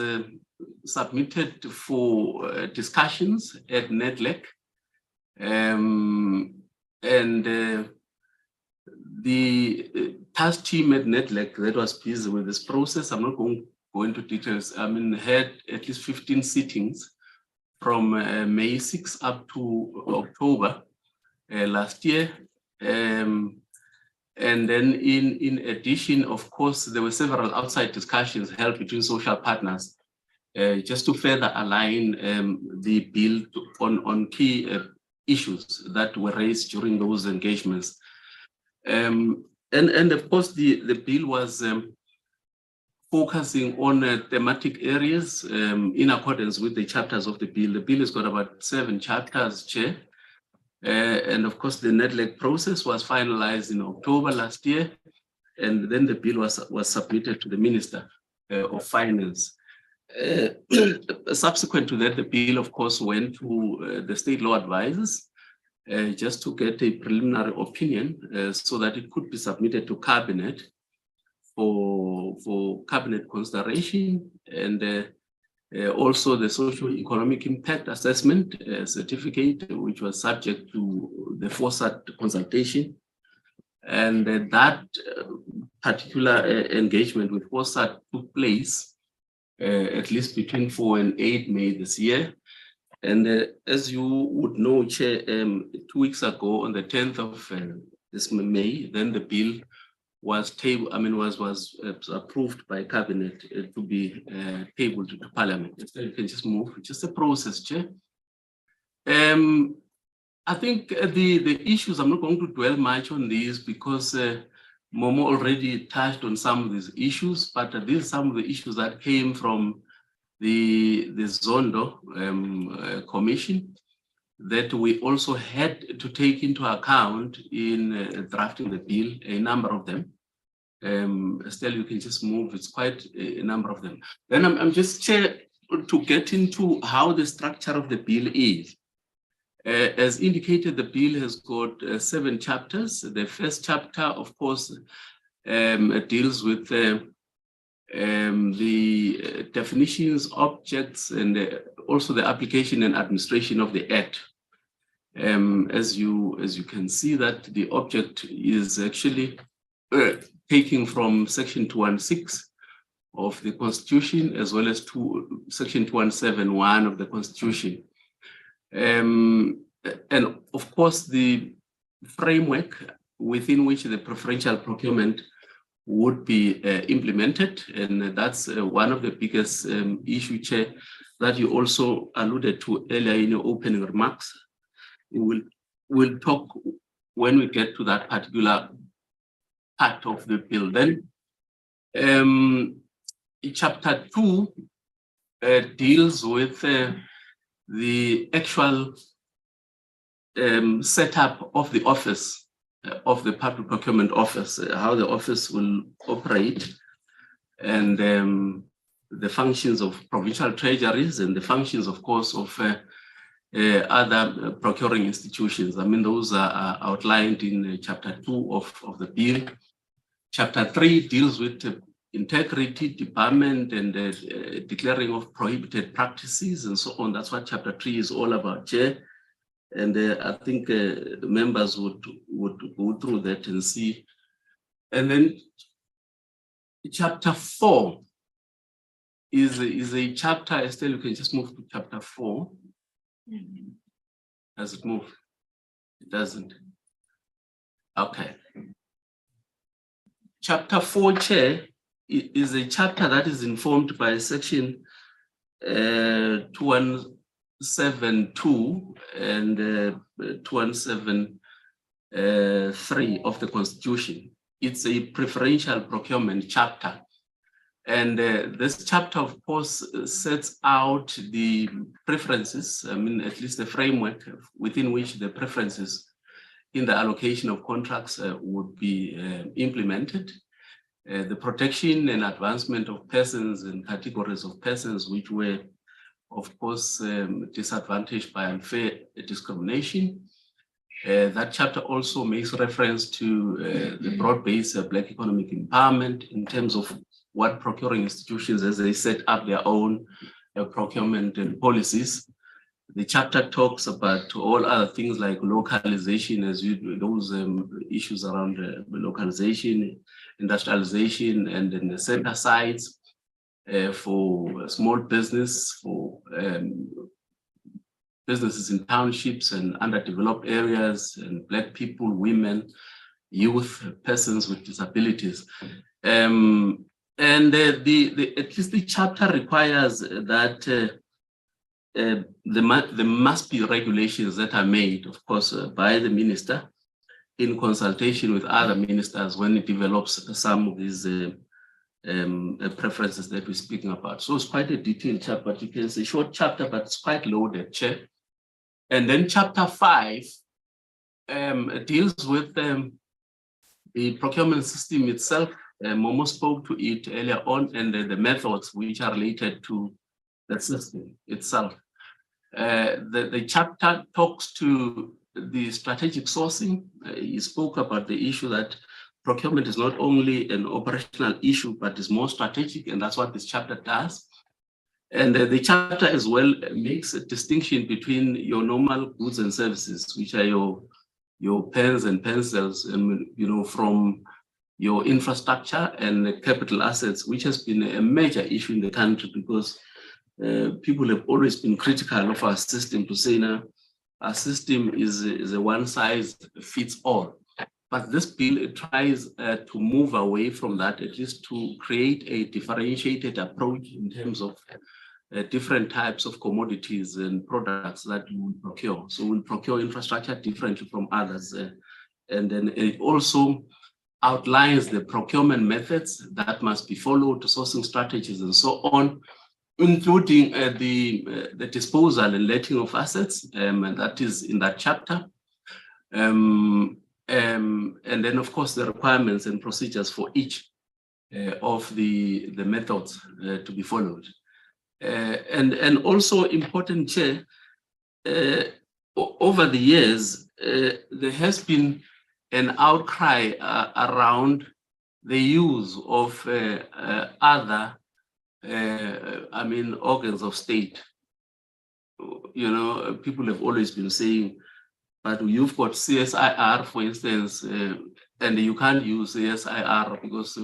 submitted for discussions at NEDLEC, and the task team at NEDLEC that was busy with this process, I'm not going to go into details, had at least 15 sittings from May 6 up to October last year. And then in addition, of course, there were several outside discussions held between social partners just to further align the bill on key issues that were raised during those engagements. And of course, the bill was focusing on thematic areas in accordance with the chapters of the bill. The bill has got about 7 chapters, Chair. And of course, the NEDLEC process was finalized in October last year. And then the bill was submitted to the Minister of Finance. Subsequent to that, the bill, of course, went to the state law advisors just to get a preliminary opinion so that it could be submitted to Cabinet for Cabinet consideration, and also the socio-economic impact assessment certificate, which was subject to the FOSAT consultation. And that particular engagement with FOSAT took place at least between 4 and 8 May this year. And as you would know, Chair, 2 weeks ago, on the 10th of this May, then the bill was approved by Cabinet to be tabled to Parliament. You can just move, just a process, Chair. I think the issues, I'm not going to dwell much on these because Momo already touched on some of these issues, but these are some of the issues that came from the Zondo Commission that we also had to take into account in drafting the bill, a number of them. Estelle, you can just move, it's quite a number of them. Then I'm just Chair, to get into how the structure of the bill is. As indicated, the bill has got 7 chapters. The first chapter, of course, deals with the definitions, objects, and also the application and administration of the Act. As you can see, that the object is actually taken from Section 216 of the Constitution, as well as Section 2171 of the Constitution. And of course, the framework within which the preferential procurement would be implemented, and that's one of the biggest issue, Chair, that you also alluded to earlier in your opening remarks. We'll talk when we get to that particular part of the bill. Then, Chapter 2 deals with the actual setup of the office, of the Public Procurement Office, how the office will operate, and the functions of provincial treasuries and the functions, of course, of other procuring institutions. I mean, those are outlined in Chapter 2 of the bill. Chapter 3 deals with integrity, debarment, and declaring of prohibited practices and so on. That's what Chapter 3 is all about, Chair. And I think the members would go through that and see. And then Chapter 4 is a chapter. Estelle, you can just move to Chapter 4. Does it move? It doesn't. Okay. Chapter 4, Chair, is a chapter that is informed by Section 2172 and 2173 of the Constitution. It's a preferential procurement chapter. And this chapter, of course, sets out the preferences, I mean, at least the framework within which the preferences in the allocation of contracts would be implemented. The protection and advancement of persons and categories of persons which were, of course, disadvantaged by unfair discrimination. That chapter also makes reference to the broad-based Black economic empowerment in terms of what procuring institutions as they set up their own procurement and policies. The chapter talks about all other things like localization, as those issues around localization, industrialization, and then the center sites for small business, for businesses in townships and underdeveloped areas, and Black people, women, youth, persons with disabilities. And at least the chapter requires that there must be regulations that are made, of course, by the minister in consultation with other ministers when it develops some of these preferences that we're speaking about. So it's quite a detailed chapter, but you can say short chapter, but it's quite loaded, Chair. And then Chapter 5 deals with the procurement system itself. Momo spoke to it earlier on, and the methods which are related to the system itself. The chapter talks to the strategic sourcing. He spoke about the issue that procurement is not only an operational issue, but is more strategic, and that's what this chapter does. And the chapter as well makes a distinction between your normal goods and services, which are your pens and pencils, and from your infrastructure and capital assets, which has been a major issue in the country because people have always been critical of our system to say now our system is a one size fits all. But this bill tries to move away from that, at least to create a differentiated approach in terms of different types of commodities and products that we will procure. So we'll procure infrastructure differently from others. And then it also outlines the procurement methods that must be followed, sourcing strategies and so on, including the disposal and letting of assets, and that is in that chapter. And then, of course, the requirements and procedures for each of the methods to be followed. And also important, Chair, over the years, there has been an outcry around the use of other organs of state. People have always been saying, but you've got CSIR, for instance, and you can't use CSIR because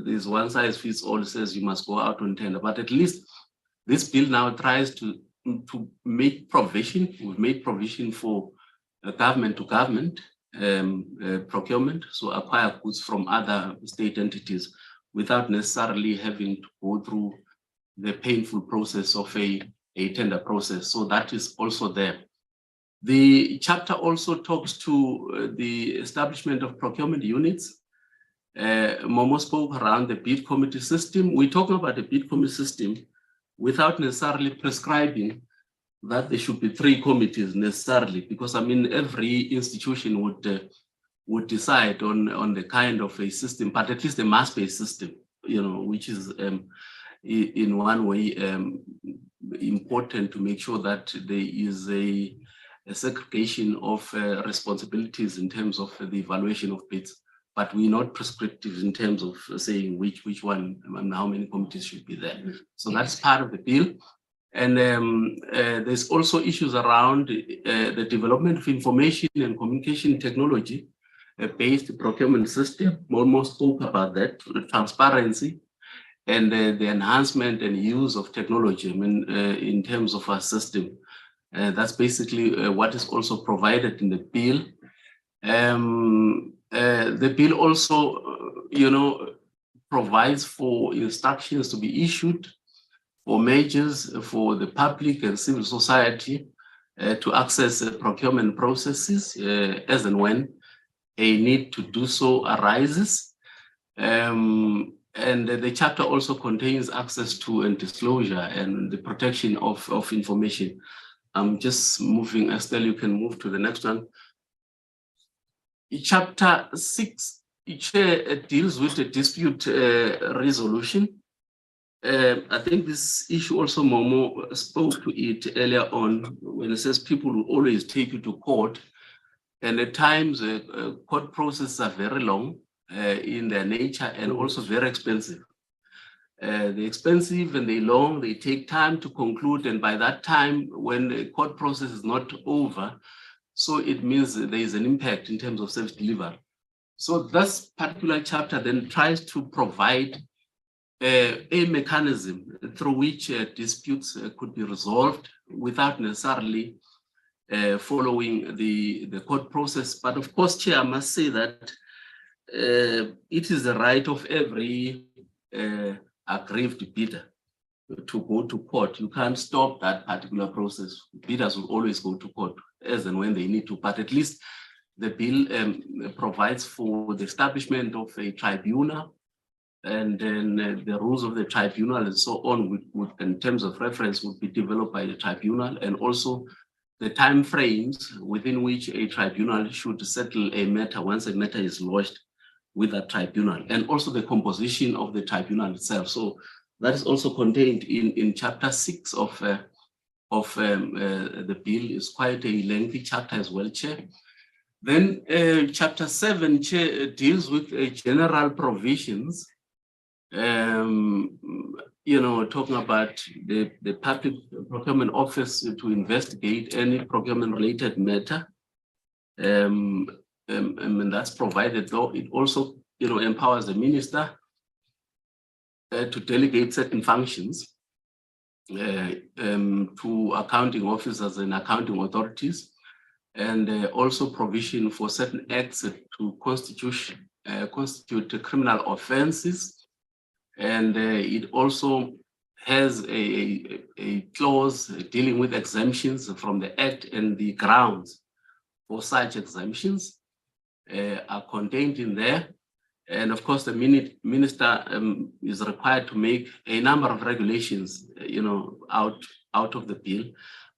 there's one size fits all, says you must go out on tender. But at least this bill now tries to make provision. We've made provision for government to government procurement, so acquire goods from other state entities without necessarily having to go through the painful process of a tender process. So that is also there. The chapter also talks to the establishment of procurement units. Momo spoke around the bid committee system. We're talking about the bid committee system without necessarily prescribing that there should be 3 committees necessarily, because every institution would decide on the kind of a system, but at least a mass-based system, which is in one way important to make sure that there is a segregation of responsibilities in terms of the evaluation of bids. but we're not prescriptive in terms of saying which one and how many committees should be there. So that's part of the bill. And there's also issues around the development of information and communication technology based procurement system. We almost spoke about that, transparency, and the enhancement and use of technology. I mean, in terms of our system, that's basically what is also provided in the bill. The bill also, provides for instructions to be issued for measures for the public and civil society to access procurement processes as and when a need to do so arises. And the chapter also contains access to and disclosure and the protection of information. I'm just moving, Estelle, you can move to the next one. Chapter 6, deals with the dispute resolution. I think this issue also Momo spoke to it earlier on when it says people will always take you to court, and at times court processes are very long in their nature and also very expensive. They're expensive and they're long, they take time to conclude, and by that time when the court process is not over, so it means there is an impact in terms of service delivery. So this particular chapter then tries to provide a mechanism through which disputes could be resolved without necessarily following the court process. But of course, Chair, I must say that it is the right of every aggrieved bidder to go to court. You can't stop that particular process. Bidders will always go to court as and when they need to, but at least the bill provides for the establishment of a tribunal, and then the rules of the tribunal and so on would in terms of reference would be developed by the tribunal, and also the time frames within which a tribunal should settle a matter once a matter is lodged with that tribunal, and also the composition of the tribunal itself. So that is also contained in chapter 6 of the bill. Is quite a lengthy chapter as well, Chair. Then chapter 7, Chair, deals with general provisions, talking about the Public Procurement Office to investigate any procurement-related matter. And that's provided, though it also empowers the minister to delegate certain functions to accounting officers and accounting authorities, and also provision for certain acts to constitute criminal offenses. And it also has a clause dealing with exemptions from the Act, and the grounds for such exemptions are contained in there. And of course, the minister is required to make a number of regulations, out of the bill.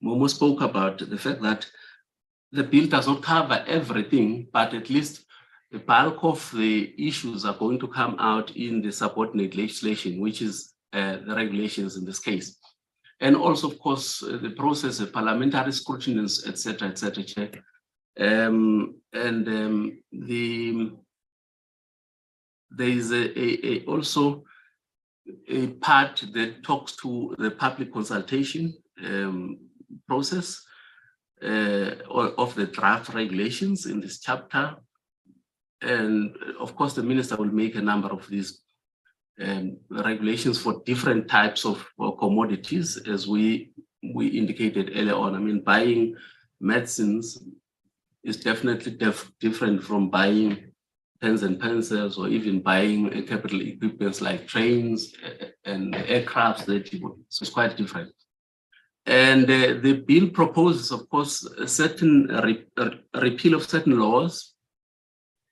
Momo spoke about the fact that the bill does not cover everything, but at least the bulk of the issues are going to come out in the subordinate legislation, which is the regulations in this case. And also, of course, the process of parliamentary scrutiny, et cetera, Chair. There is also a part that talks to the public consultation process of the draft regulations in this chapter. And of course, the minister will make a number of these regulations for different types of commodities, as we indicated earlier on. I mean, buying medicines is definitely different from buying pens and pencils, or even buying capital equipments like trains and aircrafts. So it's quite different. And the bill proposes, of course, a certain repeal of certain laws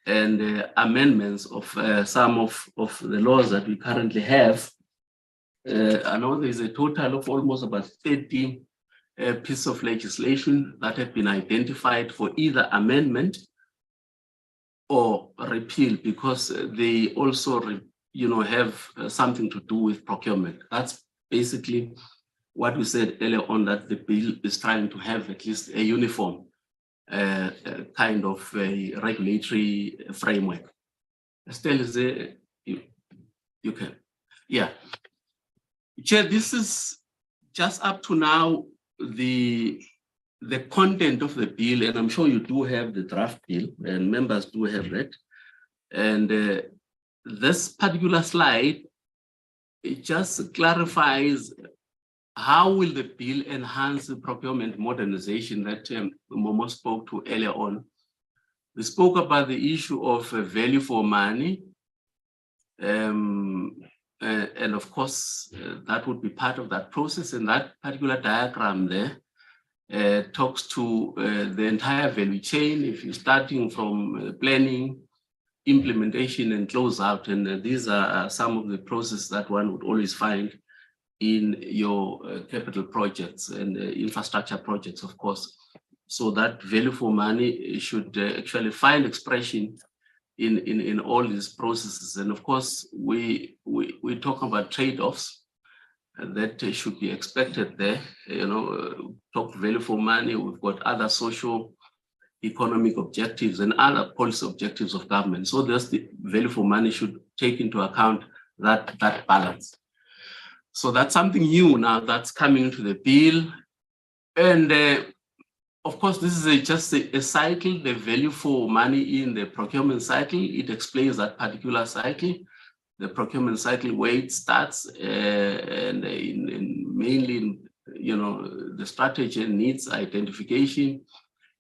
and amendments of some of the laws that we currently have. I know there's a total of almost about 30 pieces of legislation that have been identified for either amendment or repeal, because they also have something to do with procurement. That's basically what we said earlier on, that the bill is trying to have at least a uniform kind of a regulatory framework. Estelle, is there? You can. Yeah. Chair, this is just up to now the content of the bill, and I'm sure you do have the draft bill, and members do have that. And this particular slide, it just clarifies how will the bill enhance the procurement modernization that Momo spoke to earlier on. We spoke about the issue of value for money. And of course, that would be part of that process. And that particular diagram there talks to the entire value chain. If you're starting from planning, implementation, and close out, and these are some of the processes that one would always find in your capital projects and infrastructure projects, of course. So that value for money should actually find expression in all these processes. And of course, we talk about trade-offs that should be expected there. Talk value for money, we've got other social economic objectives and other policy objectives of government. So there's the value for money should take into account that balance. So that's something new now that's coming into the bill. And of course, this is just a cycle, the value for money in the procurement cycle. It explains that particular cycle, the procurement cycle, where it starts, and mainly, the strategy and needs identification.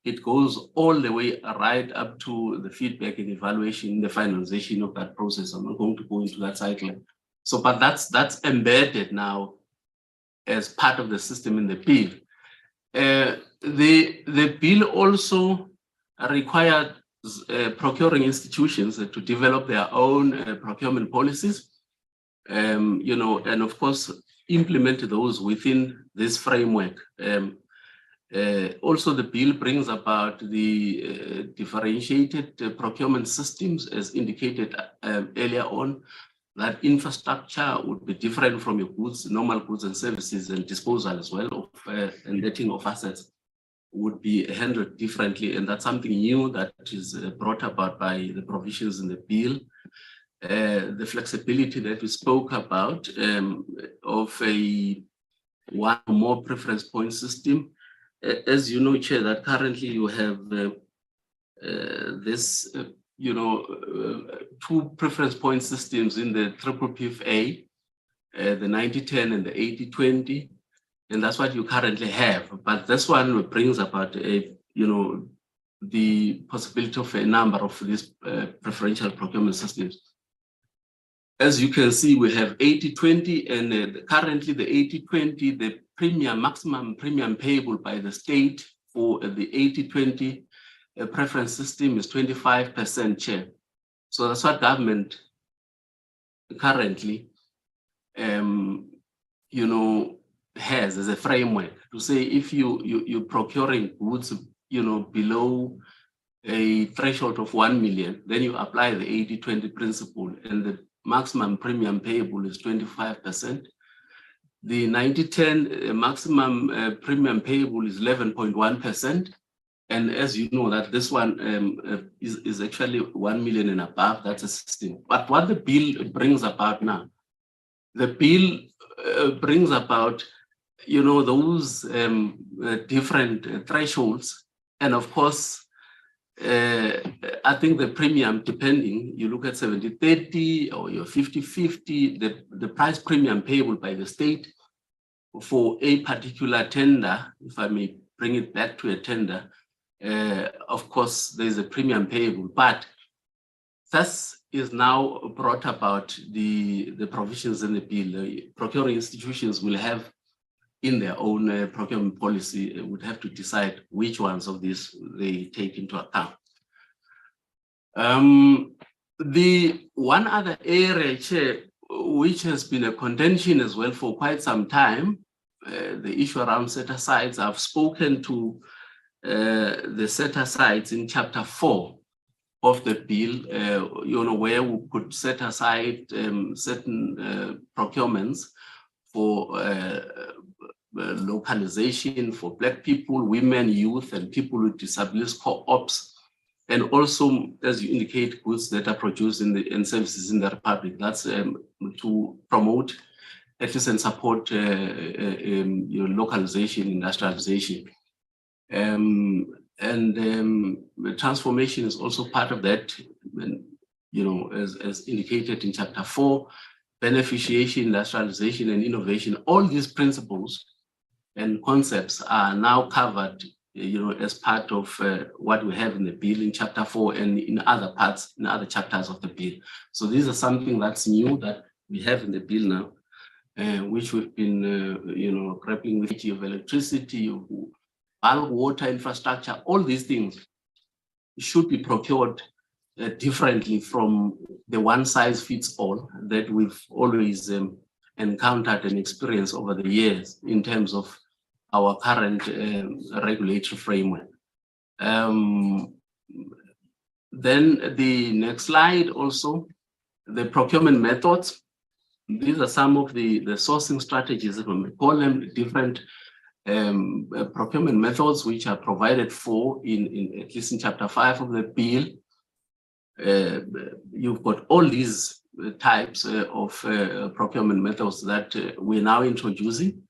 It goes all the way right up to the feedback and evaluation, the finalization of that process. I'm not going to go into that cycle. So, but that's embedded now as part of the system in the bill. The bill also required procuring institutions to develop their own procurement policies, and of course, implement those within this framework. Also, the bill brings about the differentiated procurement systems, as indicated earlier on, that infrastructure would be different from your goods, normal goods and services, and disposal as well of and letting of assets would be handled differently. And that's something new that is brought about by the provisions in the bill. The flexibility that we spoke about of a one or more preference point system. As you know, Chair, that currently you have this two preference point systems in the PPPA, the 90-10 and the 80-20, and that's what you currently have. But this one brings about the possibility of a number of these preferential procurement systems. As you can see, we have 80-20, and currently the 80-20, the maximum premium payable by the state for the 80-20 preference system is 25%, Chair. So that's what government currently, has as a framework to say if you're procuring goods, below a threshold of 1 million, then you apply the 80-20 principle, and the maximum premium payable is 25%. The 90-10 maximum premium payable is 11.1%. And as you know, that this one is actually 1 million and above, that's a system. But what the bill brings about now, the bill brings about, those different thresholds. And of course, I think the premium, depending, you look at 70-30 or your 50-50, the price premium payable by the state for a particular tender, if I may bring it back to a tender, of course, there's a premium payable, but this is now brought about the provisions in the bill. The procuring institutions will have in their own procurement policy, would have to decide which ones of these they take into account. The one other area, Chair, which has been a contention as well for quite some time, the issue around set-asides. I've spoken to the set-asides in Chapter 4 of the bill, where we could set aside certain procurements for localization for Black people, women, youth, and people with disabilities co-ops and also, as you indicate, goods that are produced and services in the Republic. That's to promote, at least, and support your localization, industrialization. The transformation is also part of that, as indicated in Chapter 4, beneficiation, industrialization, and innovation. All these principles and concepts are now covered, as part of what we have in the bill in Chapter 4 and in other parts, in other chapters of the bill. So these are something that's new that we have in the bill now, which we've been, grappling with, of electricity, of bulk water infrastructure. All these things should be procured differently from the one size fits all that we've always encountered and experienced over the years in terms of our current regulatory framework. Then the next slide also, the procurement methods. These are some of the sourcing strategies, if we call them, different procurement methods which are provided for in at least in Chapter 5 of the bill. You've got all these types of procurement methods that we're now introducing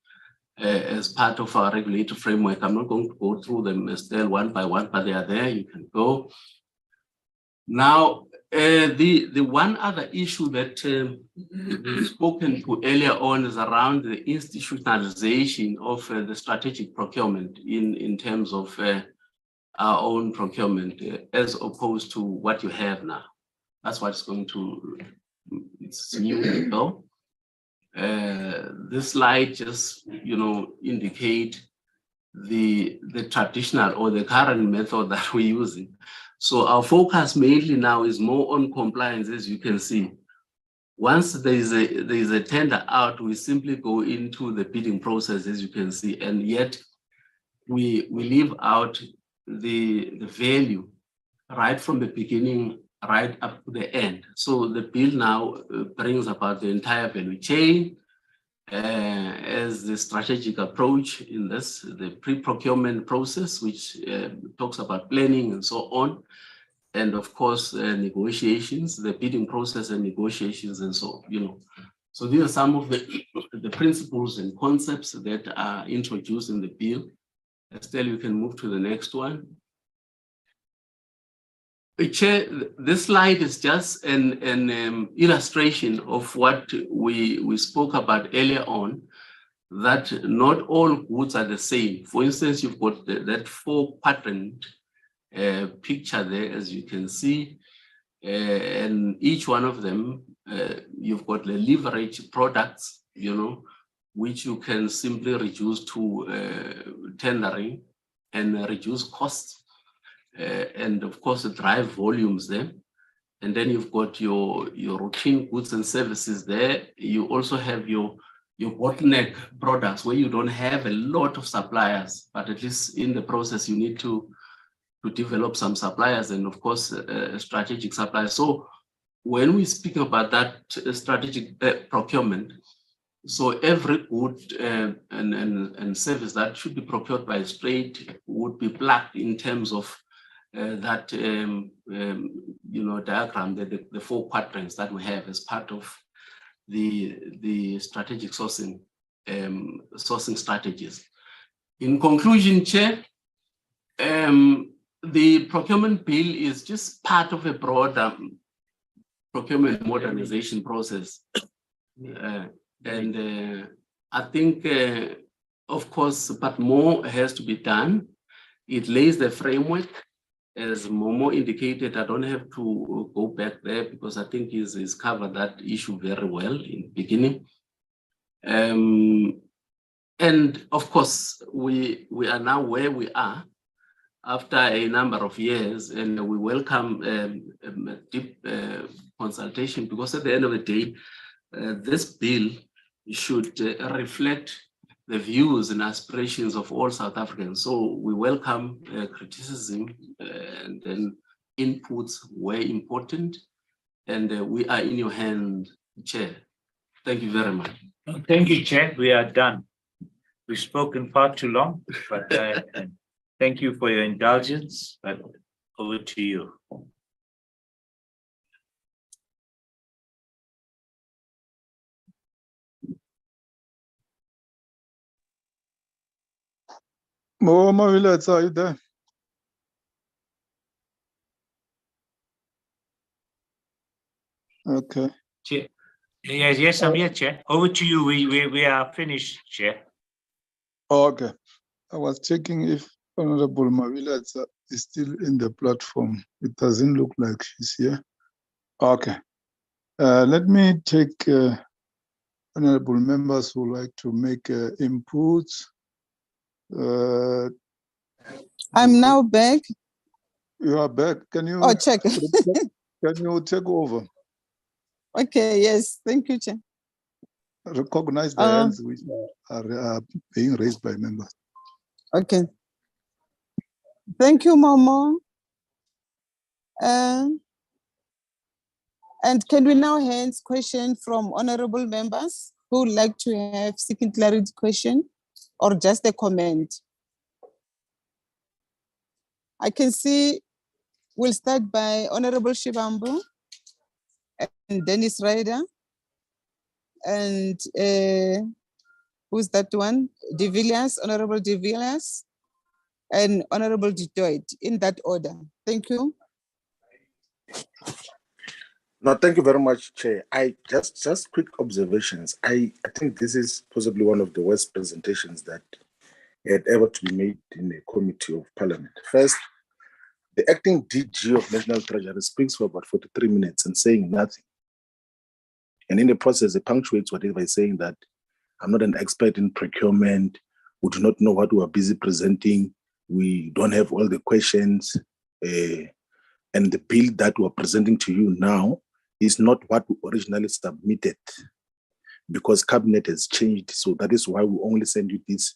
as part of our regulatory framework. I'm not going to go through them one by one, but they are there. You can go. Now, the one other issue that we've spoken to earlier on is around the institutionalization of the strategic procurement in terms of our own procurement, as opposed to what you have now. That's what's going to, it's new to go. This slide just, indicate the traditional or the current method that we're using. So our focus mainly now is more on compliance, as you can see. Once there is a tender out, we simply go into the bidding process, as you can see, and yet we leave out the value right from the beginning right up to the end. So the bill now brings about the entire value chain as the strategic approach in this, the pre-procurement process, which talks about planning and so on. And of course, negotiations, the bidding process and negotiations and so on, So these are some of the principles and concepts that are introduced in the bill. Estelle, you can move to the next one. Chair, this slide is just an illustration of what we spoke about earlier on, that not all goods are the same. For instance, you've got that 4-quadrant picture there, as you can see, and each one of them, you've got the leverage products, which you can simply reduce to tendering and reduce costs. And of course, drive volumes there. And then you've got your routine goods and services there. You also have your bottleneck products where you don't have a lot of suppliers, but at least in the process, you need to develop some suppliers and of course, strategic suppliers. So when we speak about that strategic procurement, so every good and service that should be procured by state would be plugged in terms of that diagram, the 4 quadrants that we have as part of the strategic sourcing strategies. In conclusion, Chair, the procurement bill is just part of a broader procurement modernization process. I think, of course, but more has to be done. It lays the framework. As Momo indicated, I don't have to go back there because I think he's covered that issue very well in the beginning. And of course, we are now where we are after a number of years, and we welcome deep consultation, because at the end of the day, this bill should reflect the views and aspirations of all South Africans. So we welcome criticism and then inputs were important, and we are in your hand, Chair. Thank you very much. Thank you, Chair. We are done. We've spoken far too long, but thank you for your indulgence. But over to you. Mo Mawiletsa, are you there? Okay. Chair. Yes, I'm here, Chair. Over to you. We are finished, Chair. Okay. I was checking if Honorable Mawiletsa is still in the platform. It doesn't look like she's here. Okay. Let me take honorable members who like to make inputs. I'm now back. You are back. Can you check. can you take over? Okay, yes. Thank you, Chair. Recognize the hands which are being raised by members. Okay. Thank you, Momo. And can we now hands question from honorable members who would like to have seeking clarity question or just a comment? I can see we'll start by Honorable Shivambu and Dennis Ryder and who's that one? De Villiers, Honorable De Villiers and Honorable Detroit in that order. Thank you. No, thank you very much, Chair. I just quick observations. I think this is possibly one of the worst presentations that had ever to be made in a committee of parliament. First, the acting DG of National Treasury speaks for about 43 minutes and saying nothing. And in the process, it punctuates whatever by saying that I'm not an expert in procurement. We do not know what we are busy presenting. We don't have all the questions. And the bill that we're presenting to you now is not what we originally submitted because cabinet has changed. So that is why we only send you this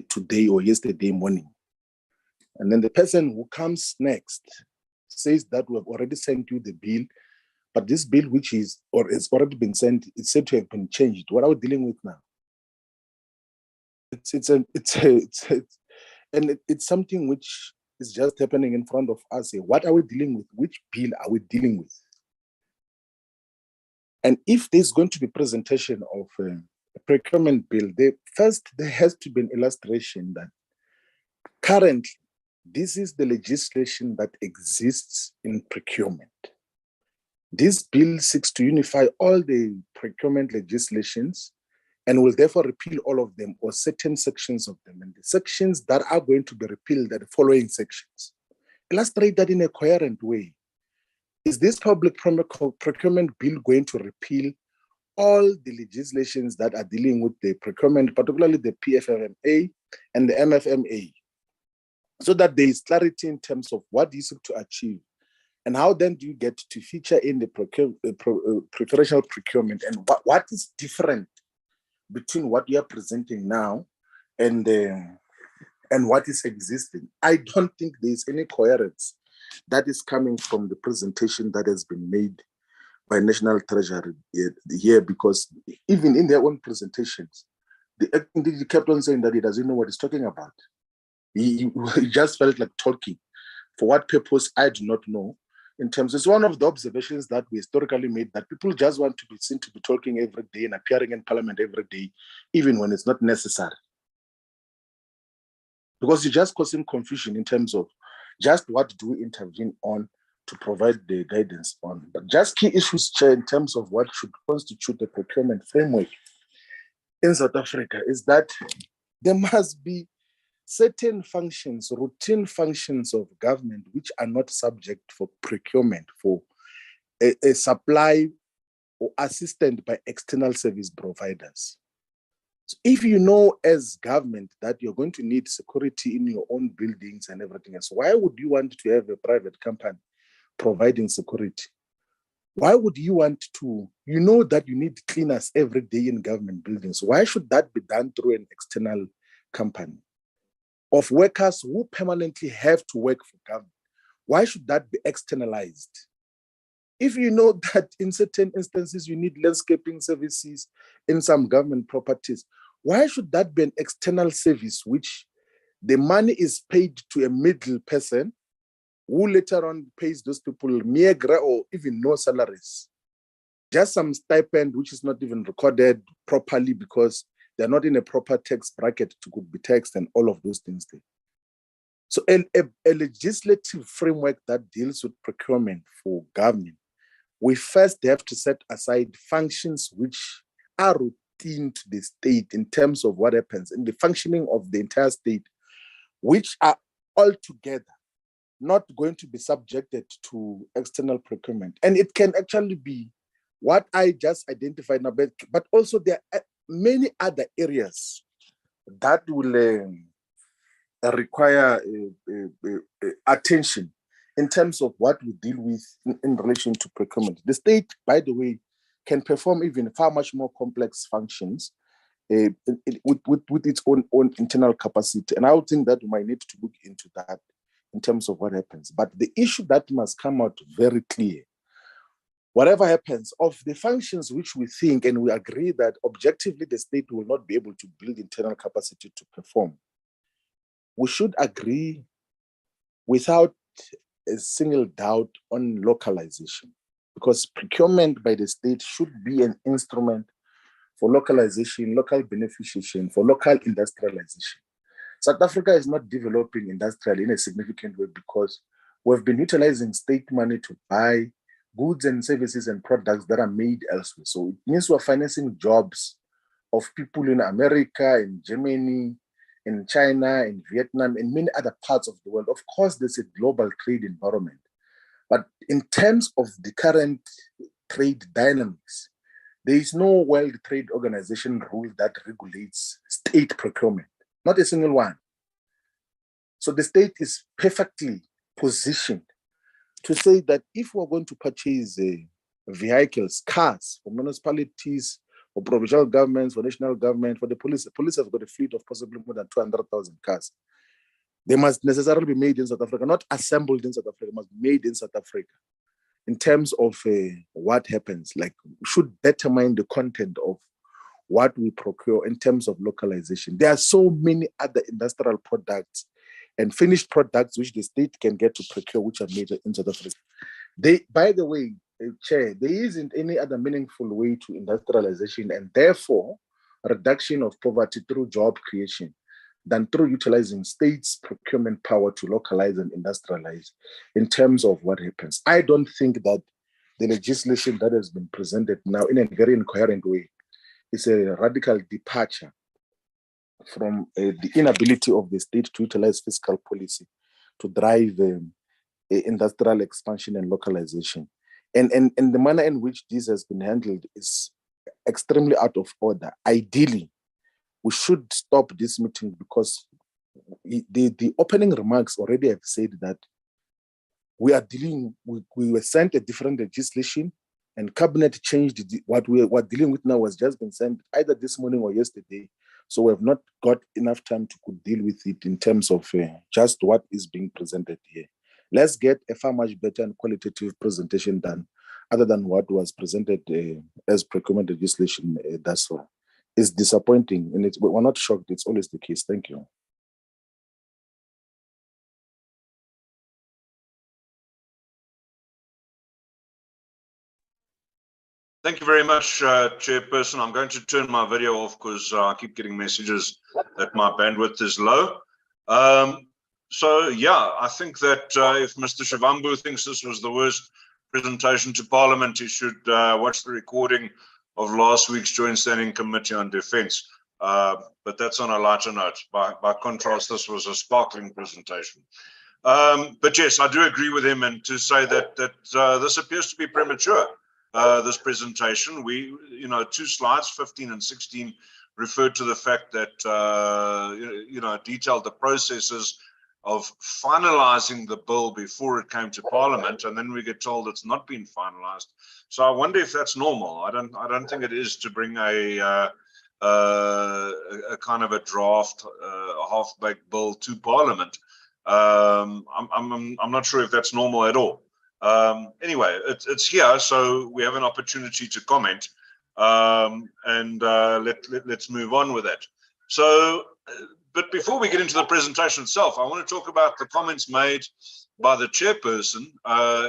today or yesterday morning. And then the person who comes next says that we have already sent you the bill, but this bill, which is or has already been sent, it's said to have been changed. What are we dealing with now? It's something which is just happening in front of us here. What are we dealing with? Which bill are we dealing with? And if there's going to be presentation of a procurement bill, there has to be an illustration that currently this is the legislation that exists in procurement. This bill seeks to unify all the procurement legislations and will therefore repeal all of them or certain sections of them. And the sections that are going to be repealed are the following sections. Illustrate that in a coherent way. Is this public procurement bill going to repeal all the legislations that are dealing with the procurement, particularly the PFMA and the MFMA, so that there is clarity in terms of what you seek to achieve? And how then do you get to feature in the preferential procurement, and what is different between what you are presenting now and what is existing? I don't think there's any coherence that is coming from the presentation that has been made by National Treasury here, because even in their own presentations, the acting DG kept on saying that he doesn't know what he's talking about. He just felt like talking. For what purpose, I do not know. In terms, it's one of the observations that we historically made, that people just want to be seen to be talking every day and appearing in parliament every day, even when it's not necessary. Because you're just causing confusion in terms of just what do we intervene on to provide the guidance on. But just key issues, Chair, in terms of what should constitute the procurement framework in South Africa is that there must be certain functions, routine functions of government, which are not subject for procurement for a supply or assistance by external service providers. So if you know as government that you're going to need security in your own buildings and everything else, why would you want to have a private company providing security? Why would you want to, you know that you need cleaners every day in government buildings. Why should that be done through an external company? Of workers who permanently have to work for government, why should that be externalized? If you know that in certain instances you need landscaping services in some government properties, why should that be an external service which the money is paid to a middle person who later on pays those people meager or even no salaries. Just some stipend, which is not even recorded properly because they're not in a proper tax bracket to could be taxed and all of those things there. So a legislative framework that deals with procurement for government, we first have to set aside functions which are routine to the state in terms of what happens in the functioning of the entire state, which are altogether not going to be subjected to external procurement. And it can actually be what I just identified now, but also there are many other areas that will require attention in terms of what we deal with in relation to procurement. The state, by the way, can perform even far much more complex functions with its own internal capacity. And I would think that we might need to look into that in terms of what happens. But the issue that must come out very clear, whatever happens, of the functions which we think and we agree that objectively the state will not be able to build internal capacity to perform, we should agree without a single doubt on localization, because procurement by the state should be an instrument for localization, local beneficiation, for local industrialization. South Africa is not developing industrially in a significant way because we've been utilizing state money to buy goods and services and products that are made elsewhere. So it means we're financing jobs of people in America, in Germany, in China, in Vietnam, and many other parts of the world. Of course, there's a global trade environment. But in terms of the current trade dynamics, there is no World Trade Organization rule that regulates state procurement, not a single one. So the state is perfectly positioned to say that if we're going to purchase vehicles, cars for municipalities, for provincial governments, for national government, for the police have got a fleet of possibly more than 200,000 cars. They must necessarily be made in South Africa, not assembled in South Africa, must be made in South Africa. In terms of what happens, like we should determine the content of what we procure in terms of localization. There are so many other industrial products and finished products which the state can get to procure, which are made in South Africa. By the way, Chair, there isn't any other meaningful way to industrialization and therefore reduction of poverty through job creation than through utilizing states' procurement power to localize and industrialize in terms of what happens. I don't think that the legislation that has been presented now in a very incoherent way is a radical departure from the inability of the state to utilize fiscal policy to drive industrial expansion and localization. And the manner in which this has been handled is extremely out of order. Ideally, we should stop this meeting because the opening remarks already have said that we were sent a different legislation and cabinet changed what we're dealing with now was just been sent either this morning or yesterday. So we have not got enough time to deal with it in terms of just what is being presented here. Let's get a far much better and qualitative presentation done other than what was presented as procurement legislation thus far. It's disappointing and we're not shocked. It's always the case. Thank you. Thank you very much, Chairperson. I'm going to turn my video off because I keep getting messages that my bandwidth is low. So, yeah, I think that if Mr. Shivambu thinks this was the worst presentation to Parliament, he should watch the recording of last week's Joint Standing Committee on Defence. But that's on a lighter note. By contrast, this was a sparkling presentation. But yes, I do agree with him, and to say that this appears to be premature. This presentation, two slides, 15 and 16, referred to the fact that detailed the processes of finalizing the bill before it came to Parliament, and then we get told it's not been finalized. So I wonder if that's normal. I don't think it is to bring a kind of a draft, half-baked bill to Parliament. I'm not sure if that's normal at all. Anyway, it's here, so we have an opportunity to comment, and let's move on with that. So But before we get into the presentation itself, I want to talk about the comments made by the chairperson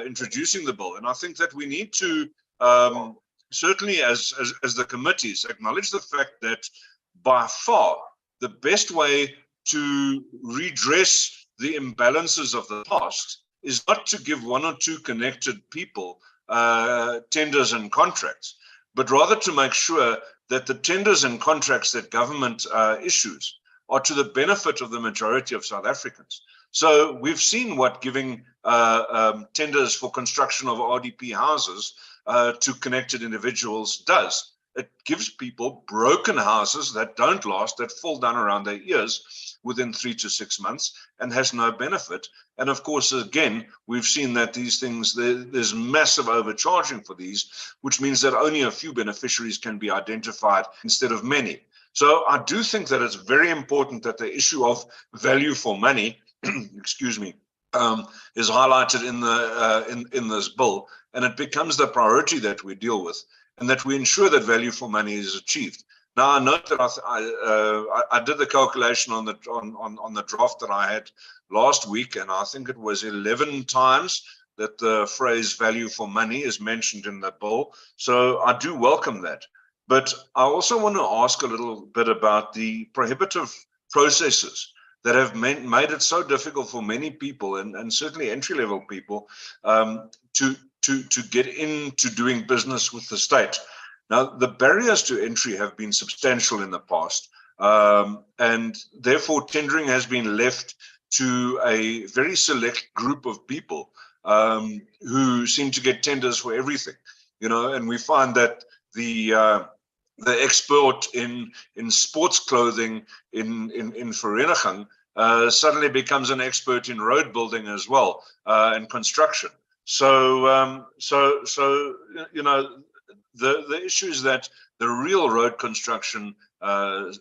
introducing the bill. And I think that we need to certainly as the committees acknowledge the fact that by far the best way to redress the imbalances of the past is not to give one or two connected people tenders and contracts, but rather to make sure that the tenders and contracts that government issues are to the benefit of the majority of South Africans. So we've seen what giving tenders for construction of RDP houses to connected individuals does. It gives people broken houses that don't last, that fall down around their ears within 3 to 6 months and has no benefit. And of course, again, we've seen that these things, there's massive overcharging for these, which means that only a few beneficiaries can be identified instead of many. So I do think that it's very important that the issue of value for money, excuse me, is highlighted in the in this bill, and it becomes the priority that we deal with, and that we ensure that value for money is achieved. Now, I note that I did the calculation on the draft that I had last week, and I think it was 11 times that the phrase value for money is mentioned in the bill. So I do welcome that. But I also want to ask a little bit about the prohibitive processes that have made it so difficult for many people, and certainly entry-level people, to get into doing business with the state. Now, the barriers to entry have been substantial in the past, and therefore tendering has been left to a very select group of people who seem to get tenders for everything, and we find that the expert in sports clothing in Vereniging suddenly becomes an expert in road building as well, and construction. So the issue is that the real road construction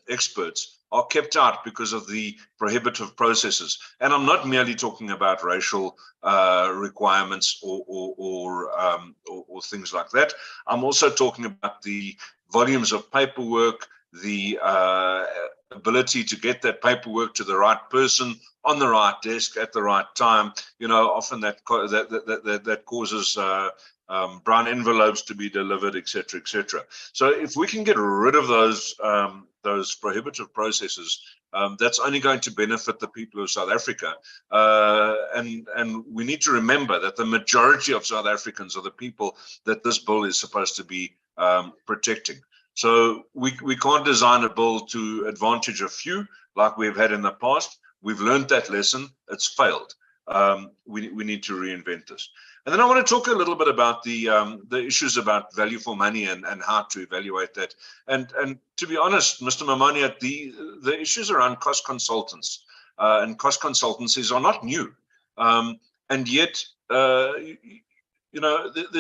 experts are kept out because of the prohibitive processes. And I'm not merely talking about racial requirements or things like that. I'm also talking about the volumes of paperwork, the ability to get that paperwork to the right person on the right desk at the right time. Often that causes brown envelopes to be delivered, etc., etc. So if we can get rid of those prohibitive processes, that's only going to benefit the people of South Africa. And we need to remember that the majority of South Africans are the people that this bill is supposed to be protecting. So we can't design a bill to advantage a few like we've had in the past. We've learned that lesson. It's failed. We need to reinvent this. And then I want to talk a little bit about the issues about value for money and how to evaluate that. And to be honest, Mr. Mamania, the issues around cost consultants and cost consultancies are not new. And yet, there's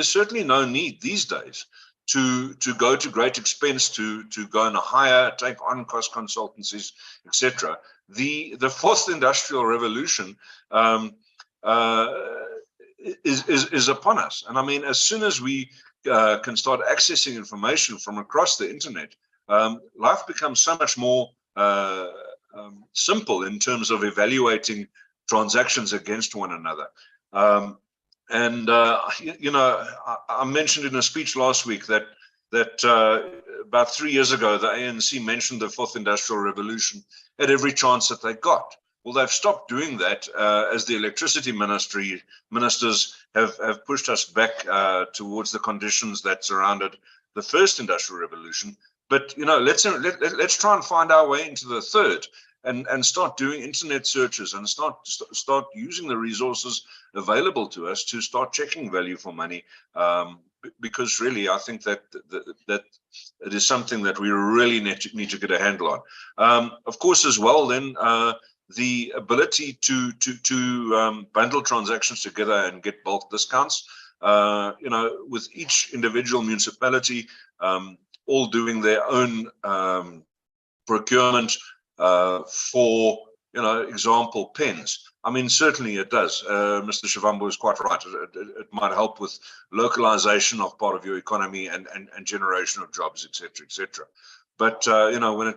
certainly no need these days to go to great expense to go and hire, take on cost consultancies, etc. The fourth industrial revolution is upon us, and I mean, as soon as we can start accessing information from across the internet, life becomes so much more simple in terms of evaluating transactions against one another. I mentioned in a speech last week that about 3 years ago, the ANC mentioned the fourth industrial revolution at every chance that they got. Well, they've stopped doing that as the electricity ministers have pushed us back towards the conditions that surrounded the first industrial revolution. But let's try and find our way into the third. And start doing internet searches and start using the resources available to us to start checking value for money, because really I think that it is something that we really need to get a handle on. Of course, as well, then the ability to bundle transactions together and get bulk discounts. With each individual municipality all doing their own procurement. For example, pens. I mean, certainly it does. Mr. Shivambu is quite right. It might help with localization of part of your economy and generation of jobs, etc., etc. But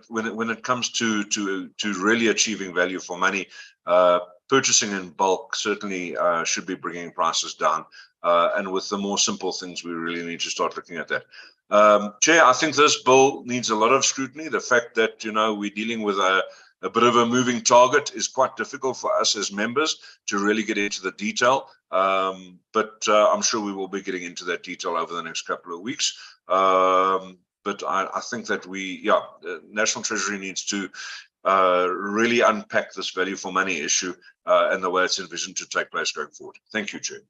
when it comes to really achieving value for money, purchasing in bulk certainly should be bringing prices down. And with the more simple things, we really need to start looking at that. Chair, I think this bill needs a lot of scrutiny. The fact that we're dealing with a bit of a moving target is quite difficult for us as members to really get into the detail. But I'm sure we will be getting into that detail over the next couple of weeks. But I think that National Treasury needs to really unpack this value for money issue and the way it's envisioned to take place going forward. Thank you, Chair.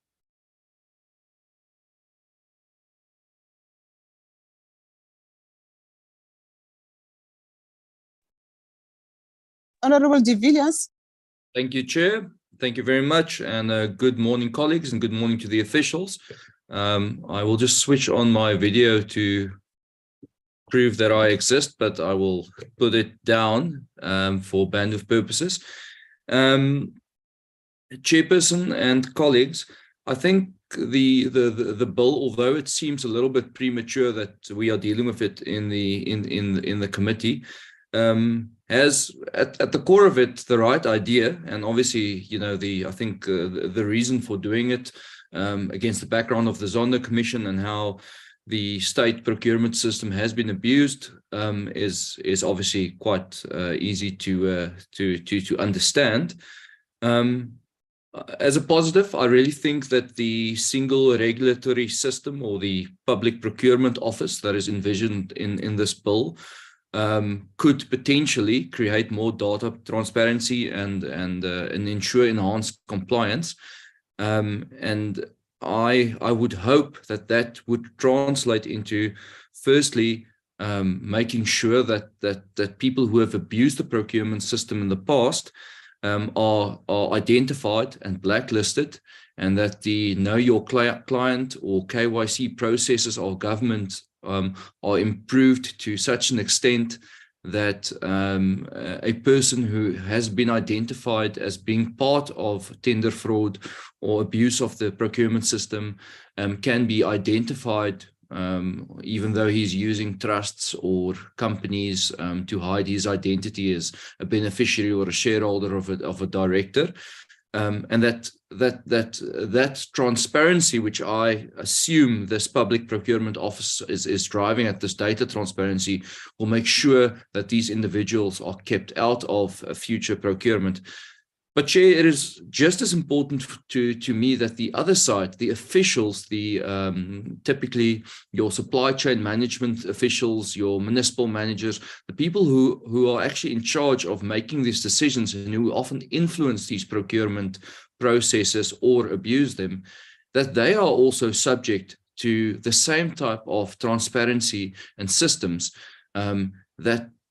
Honorable de Villiers. Thank you, Chair. Thank you very much. And good morning, colleagues, and good morning to the officials. I will just switch on my video to prove that I exist, but I will put it down for bandwidth purposes. Chairperson and colleagues, I think the bill, although it seems a little bit premature that we are dealing with it in the committee, has at the core of it the right idea, and obviously I think the reason for doing it against the background of the Zondo Commission and how the state procurement system has been abused is obviously quite easy to understand. As a positive, I really think that the single regulatory system or the public procurement office that is envisioned in this bill could potentially create more data transparency and ensure enhanced compliance. And I would hope that would translate into, firstly, making sure that people who have abused the procurement system in the past are identified and blacklisted, and that the Know Your Client or KYC processes of government are improved to such an extent that a person who has been identified as being part of tender fraud or abuse of the procurement system can be identified even though he's using trusts or companies to hide his identity as a beneficiary or a shareholder of a director. And that transparency, which I assume this public procurement office is driving at, this data transparency, will make sure that these individuals are kept out of future procurement. But Chair, it is just as important to me that the other side, the officials, typically your supply chain management officials, your municipal managers, the people who are actually in charge of making these decisions and who often influence these procurement processes or abuse them, that they are also subject to the same type of transparency and systems,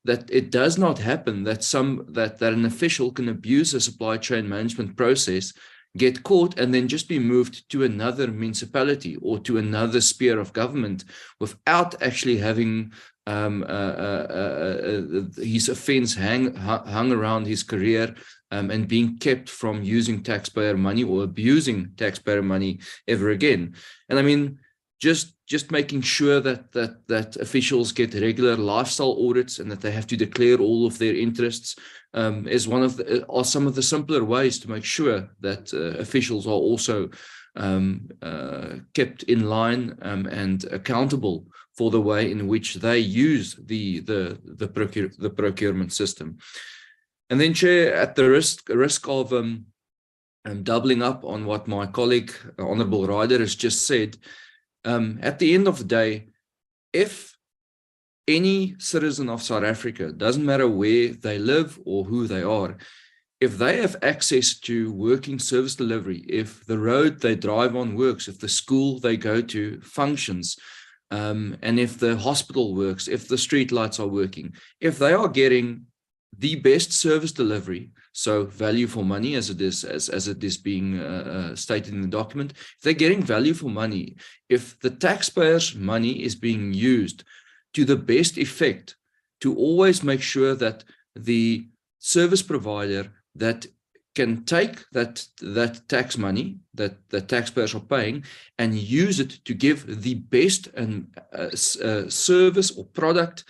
that it does not happen that an official can abuse a supply chain management process, get caught, and then just be moved to another municipality or to another sphere of government without actually having his offense hung around his career and being kept from using taxpayer money or abusing taxpayer money ever again. And I mean, just making sure that officials get regular lifestyle audits and that they have to declare all of their interests is some of the simpler ways to make sure that officials are also kept in line and accountable for the way in which they use the procurement system. And then, Chair, at the risk of doubling up on what my colleague, Honourable Ryder, has just said, at the end of the day, if any citizen of South Africa, doesn't matter where they live or who they are, if they have access to working service delivery, if the road they drive on works, if the school they go to functions, and if the hospital works, if the street lights are working, if they are getting the best service delivery, so value for money as it is being stated in the document, if they're getting value for money, if the taxpayers' money is being used to the best effect to always make sure that the service provider that can take that tax money that the taxpayers are paying and use it to give the best and service or product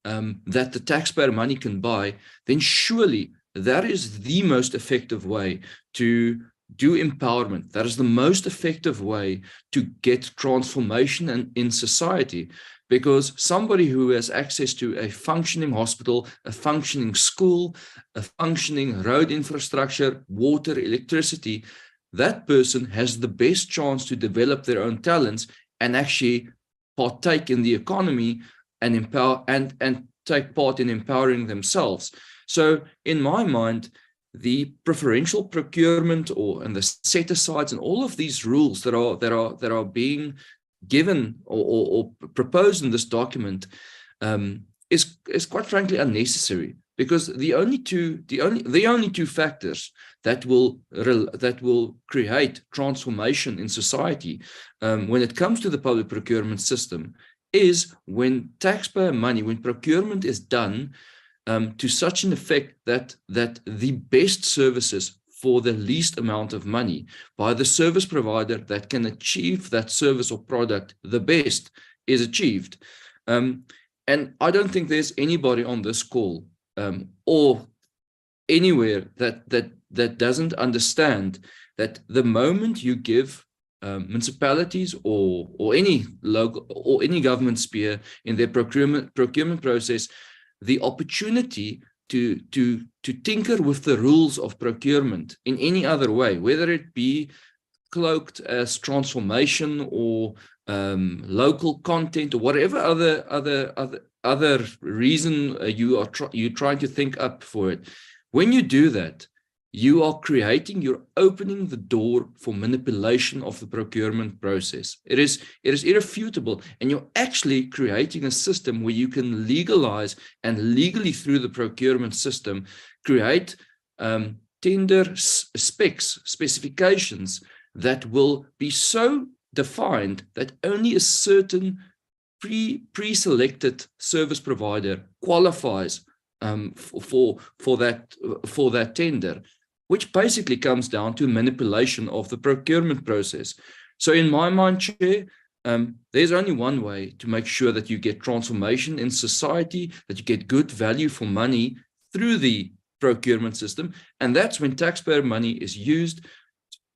that the taxpayer money can buy, then surely that is the most effective way to do empowerment. That is the most effective way to get transformation in society, because somebody who has access to a functioning hospital, a functioning school, a functioning road infrastructure, water, electricity, that person has the best chance to develop their own talents and actually partake in the economy and empower and take part in empowering themselves. So in my mind, the preferential procurement and the set-asides and all of these rules that are being given or proposed in this document is quite frankly unnecessary, because the only two factors that will create transformation in society when it comes to the public procurement system is when taxpayer money, when procurement is done to such an effect that the best services for the least amount of money by the service provider that can achieve that service or product the best is achieved. And I don't think there's anybody on this call or anywhere that doesn't understand that the moment you give municipalities or any local or any government sphere in their procurement process the opportunity to tinker with the rules of procurement in any other way, whether it be cloaked as transformation or local content or whatever other reason you're trying to think up for it. When you do that, you're opening the door for manipulation of the procurement process. It is irrefutable, and you're actually creating a system where you can legalize and legally through the procurement system create tender specifications that will be so defined that only a certain pre-selected service provider qualifies for that tender, which basically comes down to manipulation of the procurement process. So in my mind, Chair, there's only one way to make sure that you get transformation in society, that you get good value for money through the procurement system, and that's when taxpayer money is used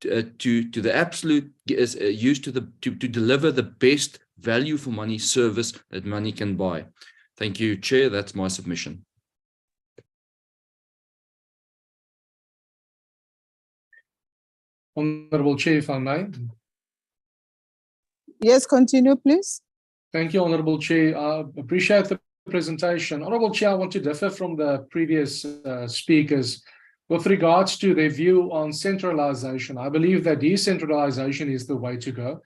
to the absolute, is used to deliver the best value for money service that money can buy. Thank you, Chair. That's my submission. Honourable Chair, if I may. Yes, continue, please. Thank you, Honourable Chair. I appreciate the presentation. Honourable Chair, I want to differ from the previous speakers with regards to their view on centralization. I believe that decentralization is the way to go.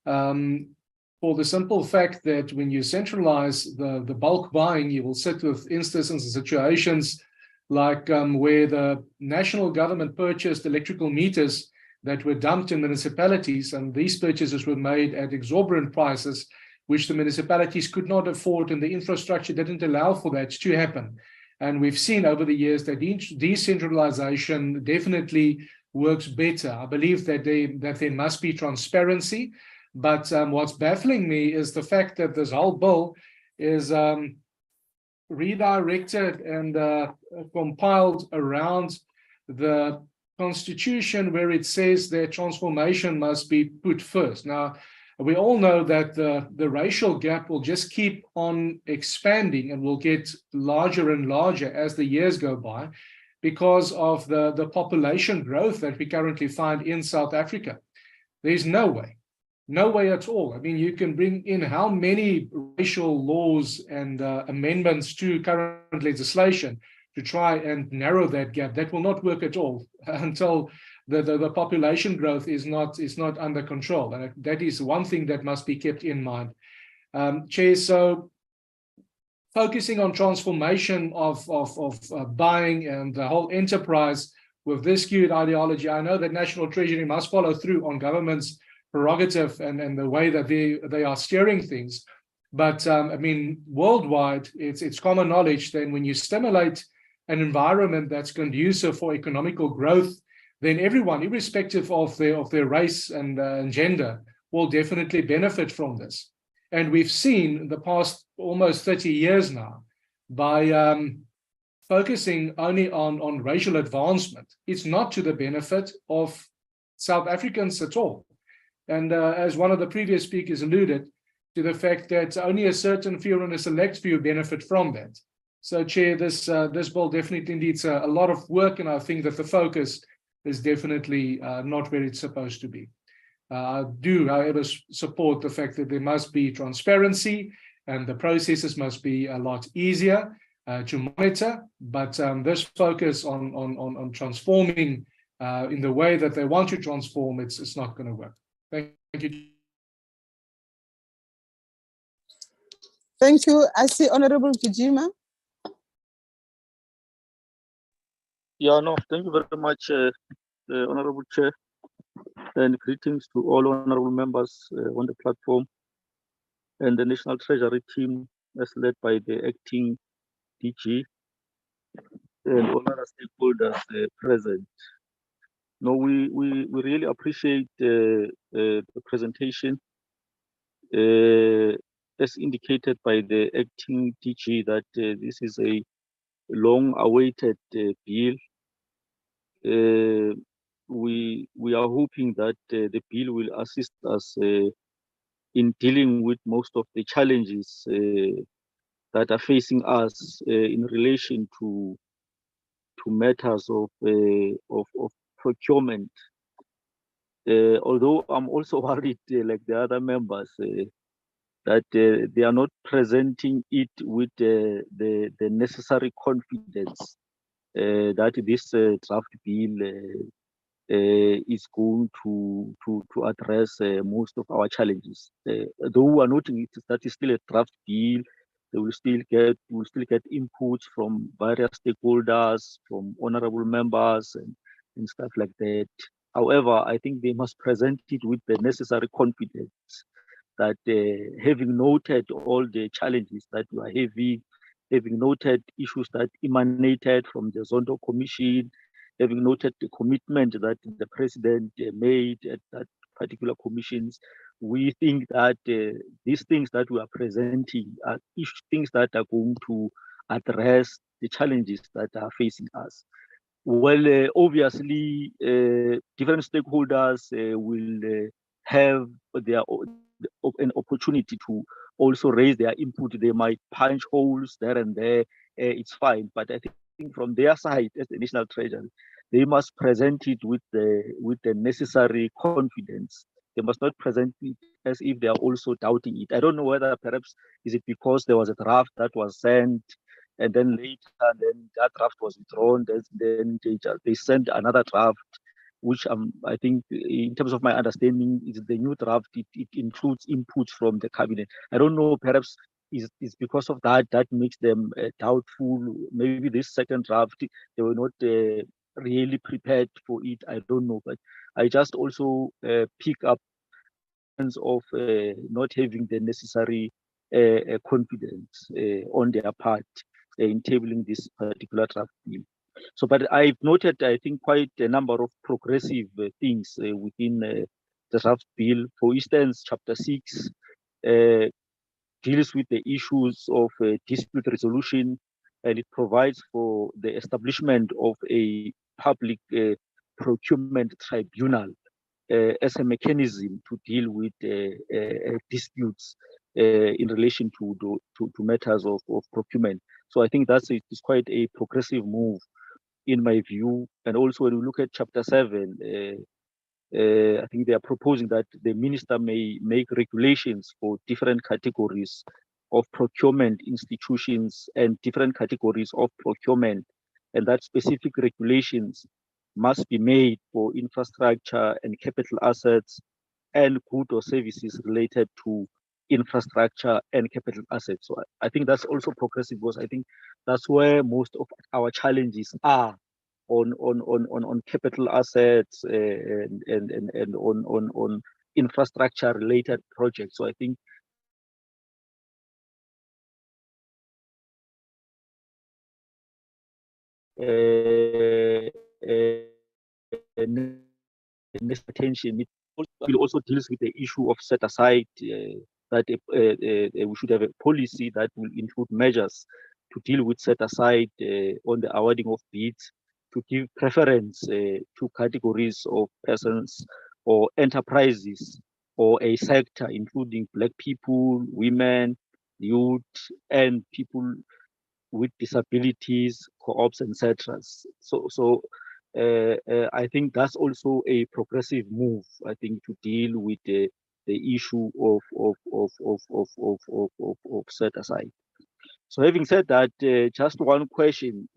For the simple fact that when you centralize the bulk buying, you will sit with instances and situations like where the national government purchased electrical meters that were dumped in municipalities, and these purchases were made at exorbitant prices, which the municipalities could not afford, and the infrastructure didn't allow for that to happen. And we've seen over the years that decentralization definitely works better. I believe that there must be transparency, but what's baffling me is the fact that this whole bill is redirected and compiled around the Constitution, where it says that transformation must be put first. Now, we all know that the racial gap will just keep on expanding and will get larger and larger as the years go by because of the population growth that we currently find in South Africa. There's no way at all. I mean, you can bring in how many racial laws and amendments to current legislation to try and narrow that gap. That will not work at all until the population growth is not under control. And that is one thing that must be kept in mind. Chair, so focusing on transformation of buying and the whole enterprise with this skewed ideology, I know that National Treasury must follow through on government's prerogative and the way that they are steering things. But I mean, worldwide, it's common knowledge that when you stimulate an environment that's conducive for economical growth, then everyone, irrespective of their race and gender, will definitely benefit from this. And we've seen in the past almost 30 years now by focusing only on racial advancement, it's not to the benefit of South Africans at all. And as one of the previous speakers alluded to the fact that only a certain few and a select few benefit from that. So, Chair, this bill definitely needs a lot of work, and I think that the focus is definitely not where it's supposed to be. I do, however, support the fact that there must be transparency and the processes must be a lot easier to monitor, but this focus on transforming in the way that they want to transform, it's not going to work. Thank you. Thank you. I see Honorable Gijima. Yeah, no, thank you very much, Honorable Chair, and greetings to all honorable members on the platform and the National Treasury team as led by the acting DG and all other stakeholders present. No, we really appreciate the presentation as indicated by the acting DG that this is a long-awaited bill. We are hoping that the bill will assist us in dealing with most of the challenges that are facing us in relation to matters of procurement. Although I'm also worried, like the other members, that they are not presenting it with the necessary confidence that this draft bill is going to address most of our challenges. Though we are noting that it's still a draft bill, they will still get inputs from various stakeholders, from honorable members and stuff like that. However, I think they must present it with the necessary confidence that having noted all the challenges that we are having noted issues that emanated from the Zondo Commission, having noted the commitment that the President made at that particular commissions, we think that these things that we are presenting are things that are going to address the challenges that are facing us. Well, obviously, different stakeholders will have an opportunity to also raise their input. They might punch holes there and there. It's fine, but I think from their side, as the National Treasury, they must present it with the necessary confidence. They must not present it as if they are also doubting it. I don't know whether perhaps is it because there was a draft that was sent and then later, then that draft was withdrawn. Then they sent another draft, which I think, in terms of my understanding, is the new draft. It includes inputs from the cabinet. I don't know. Perhaps it's because of that makes them doubtful. Maybe this second draft they were not really prepared for it. I don't know, but I just also pick up of not having the necessary confidence on their part in tabling this particular draft bill. So, but I've noted, I think, quite a number of progressive things within the draft bill. For instance, Chapter 6 deals with the issues of dispute resolution, and it provides for the establishment of a public procurement tribunal as a mechanism to deal with disputes in relation to matters of procurement. So I think it's quite a progressive move in my view. And also when we look at Chapter 7, I think they are proposing that the minister may make regulations for different categories of procurement institutions and different categories of procurement, and that specific regulations must be made for infrastructure and capital assets and goods or services related to infrastructure and capital assets. So I think that's also progressive, because I think that's where most of our challenges are on capital assets and on infrastructure related projects. So I think attention. It also deals with the issue of set aside, that we should have a policy that will include measures to deal with set aside on the awarding of bids, to give preference to categories of persons or enterprises or a sector, including Black people, women, youth, and people with disabilities, co-ops, etc. So I think that's also a progressive move, I think, to deal with the issue of set aside. So having said that, just one question.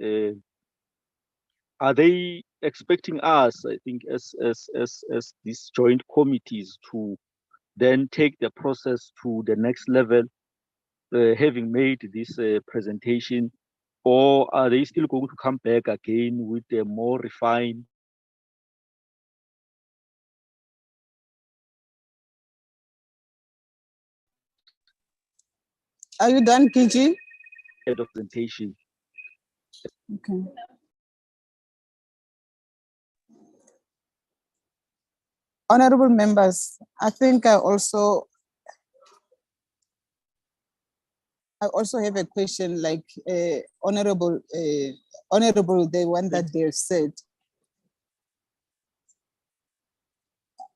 Are they expecting us, I think, as these joint committees to then take the process to the next level, having made this presentation, or are they still going to come back again with a more refined? Are you done, Kiji? Presentation. Okay. Honorable members, I think I also have a question like honorable, the one that they said.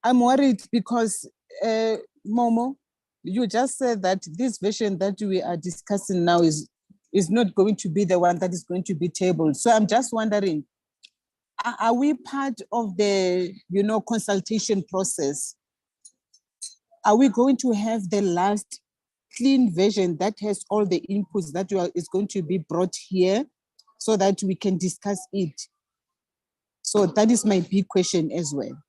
I'm worried because Momo, you just said that this version that we are discussing now is not going to be the one that is going to be tabled. So I'm just wondering, are we part of the, consultation process? Are we going to have the last clean version that has all the inputs that is going to be brought here so that we can discuss it? So that is my big question as well.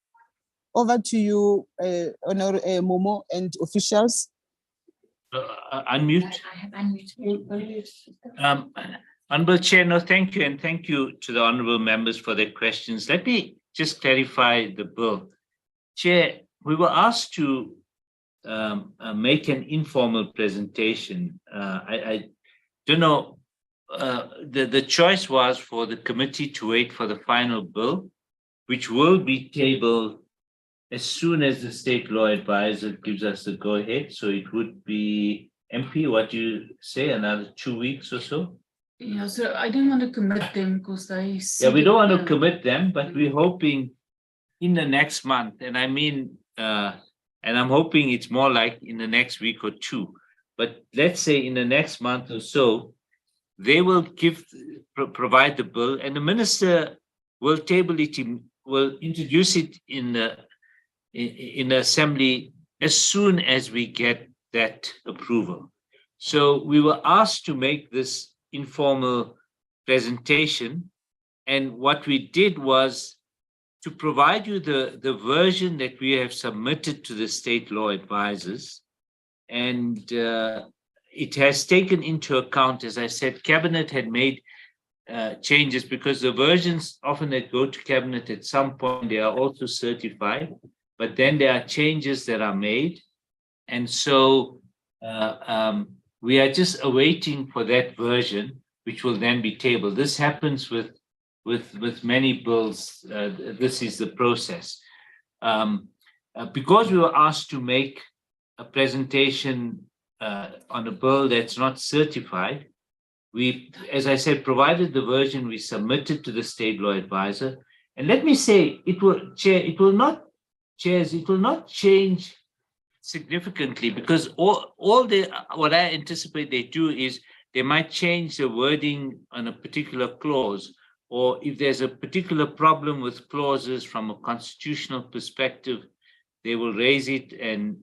Over to you, Momo and officials. Unmute. I have unmuted. Honorable Chair, no, thank you, and thank you to the honorable members for their questions. Let me just clarify the bill. Chair, we were asked to make an informal presentation. I don't know, the choice was for the committee to wait for the final bill, which will be tabled as soon as the state law advisor gives us the go-ahead. So it would be, MP, what do you say, another 2 weeks or so? Yeah, so I don't want to commit them because they. Yeah, we don't want to commit them, but we're hoping in the next month, and I mean, and I'm hoping it's more like in the next week or two, but let's say in the next month or so, they will provide the bill, and the minister will table it, will introduce it in the assembly as soon as we get that approval. So we were asked to make this informal presentation, and what we did was to provide you the version that we have submitted to the state law advisors, and it has taken into account, as I said, Cabinet had made changes, because the versions often that go to Cabinet at some point, they are also certified, but then there are changes that are made. And so we are just awaiting for that version, which will then be tabled. This happens with many bills. This is the process. Because we were asked to make a presentation on a bill that's not certified, we, as I said, provided the version we submitted to the state law advisor. And let me say, it will not change significantly, because what I anticipate they do is they might change the wording on a particular clause, or if there's a particular problem with clauses from a constitutional perspective, they will raise it and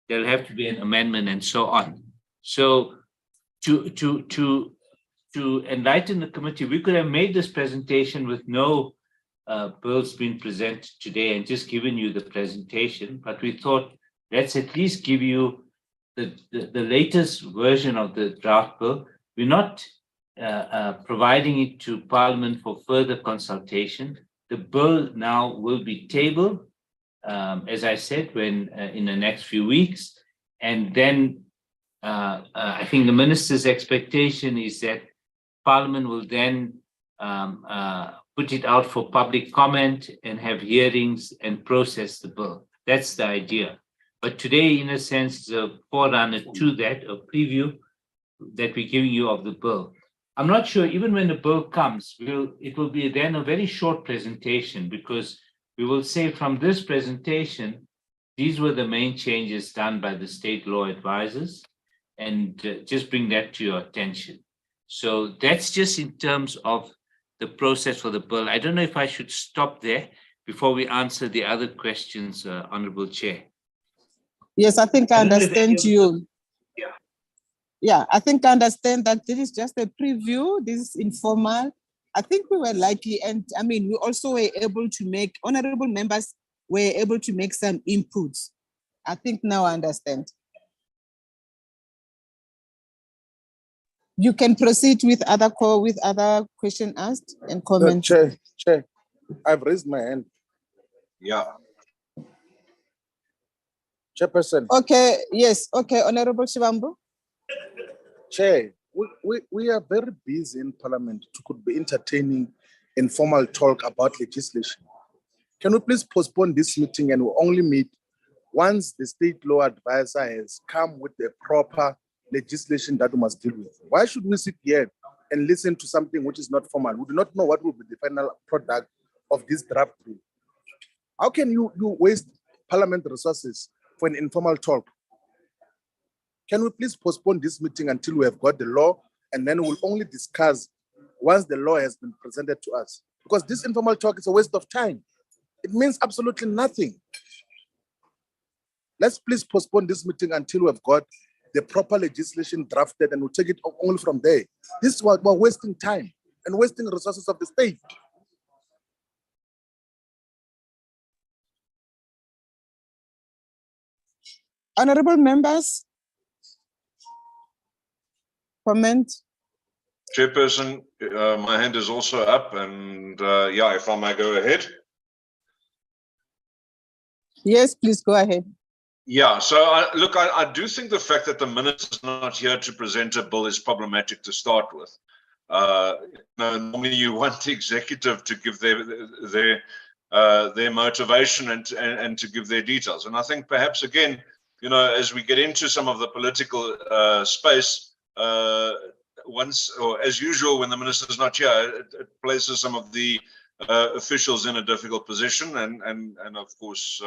there'll have to be an amendment and so on. So to enlighten the committee, we could have made this presentation with no bills being presented today and just given you the presentation, but we thought, let's at least give you the latest version of the draft bill. We're not providing it to Parliament for further consultation. The bill now will be tabled, as I said, when in the next few weeks, and then I think the minister's expectation is that Parliament will then put it out for public comment and have hearings and process the bill. That's the idea. But today, in a sense, is a forerunner to that, a preview that we're giving you of the bill. I'm not sure, even when the bill comes, it will be then a very short presentation, because we will say from this presentation, these were the main changes done by the state law advisors, and just bring that to your attention. So that's just in terms of the process for the bill. I don't know if I should stop there before we answer the other questions, Honorable Chair. Yes, I think I understand you. Yeah. Yeah, I think I understand that this is just a preview. This is informal. I think we were likely, and I mean, we also were able to make, honorable members were able to make some inputs. I think now I understand. You can proceed with other question asked and comments. Chair, I've raised my hand. Yeah. Chairperson. Okay, yes, okay, Honorable Shivambu. Chair, we are very busy in Parliament to could be entertaining informal talk about legislation. Can we please postpone this meeting and we'll only meet once the state law advisor has come with the proper legislation that we must deal with? Why should we sit here and listen to something which is not formal? We do not know what will be the final product of this draft bill. How can you waste Parliament resources for an informal talk? Can we please postpone this meeting until we have got the law, and then we'll only discuss once the law has been presented to us? Because this informal talk is a waste of time. It means absolutely nothing. Let's please postpone this meeting until we've got the proper legislation drafted, and we'll take it only from there. This is what we're wasting time and wasting resources of the state. Honorable members, comment. Chairperson, my hand is also up, and yeah, if I may go ahead. Yes, please go ahead. Yeah, so I do think the fact that the minister is not here to present a bill is problematic to start with. Normally you want the executive to give their motivation and to give their details. And I think perhaps again, as we get into some of the political space, once, or as usual, when the minister is not here, it places some of the officials in a difficult position, and of course,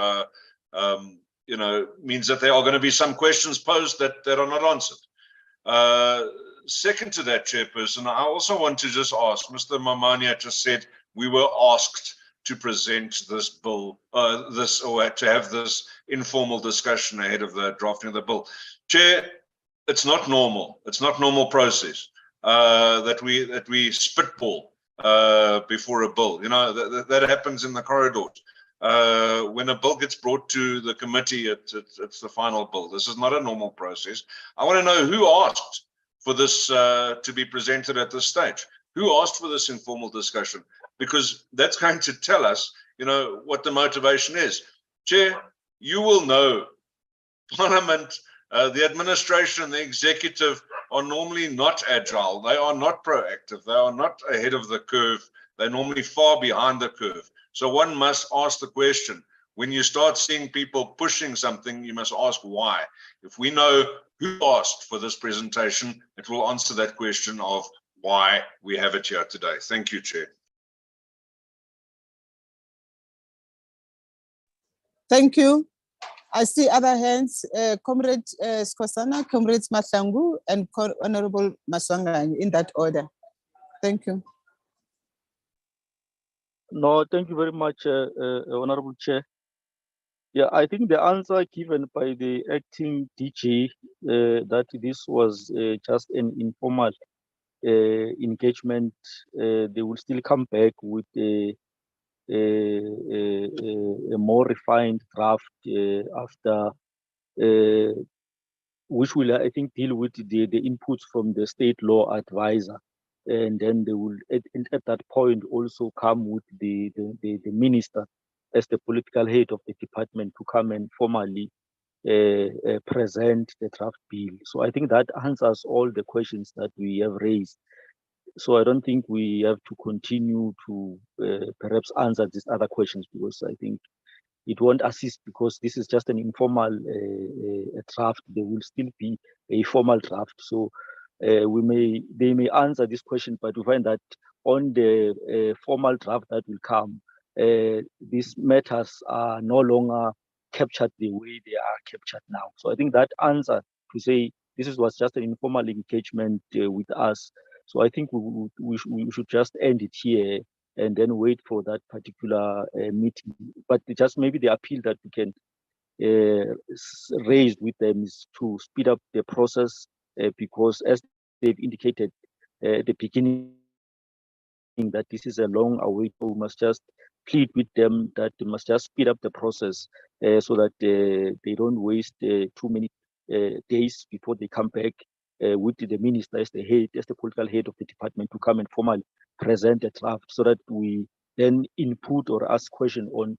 means that there are going to be some questions posed that are not answered. Second to that, Chairperson, I also want to just ask, Mr. Mamania just said we were asked to present this bill, or to have this informal discussion ahead of the drafting of the bill. Chair, it's not normal. It's not normal process that we spitball before a bill. That happens in the corridors. When a bill gets brought to the committee, it's the final bill. This is not a normal process. I want to know who asked for this to be presented at this stage. Who asked for this informal discussion? Because that's going to tell us, what the motivation is. Chair, you will know Parliament, the administration, the executive are normally not agile. They are not proactive. They are not ahead of the curve. They're normally far behind the curve. So one must ask the question, when you start seeing people pushing something, you must ask why. If we know who asked for this presentation, it will answer that question of why we have it here today. Thank you, Chair. Thank you. I see other hands, Comrade Skosana, Comrades Mahlangu, and Honorable Maswanga, in that order. Thank you. No, thank you very much, Honorable Chair. Yeah, I think the answer given by the acting DG that this was just an informal engagement, they will still come back with a more refined draft after, which will, I think, deal with the inputs from the state law advisor. And then they will, at that point, also come with the minister as the political head of the department to come and formally present the draft bill. So I think that answers all the questions that we have raised. So I don't think we have to continue to perhaps answer these other questions, because I think it won't assist, because this is just an informal draft. There will still be a formal draft. So they may answer this question, but we find that on the formal draft that will come, these matters are no longer captured the way they are captured now. So I think that answer to say this was just an informal engagement with us. So I think we should just end it here and then wait for that particular meeting. But just maybe the appeal that we can raise with them is to speed up the process because as they've indicated at the beginning that this is a long await, we must just plead with them that they must just speed up the process so that they don't waste too many days before they come back with the minister as the head, as the political head of the department to come and formally present a draft so that we then input or ask question on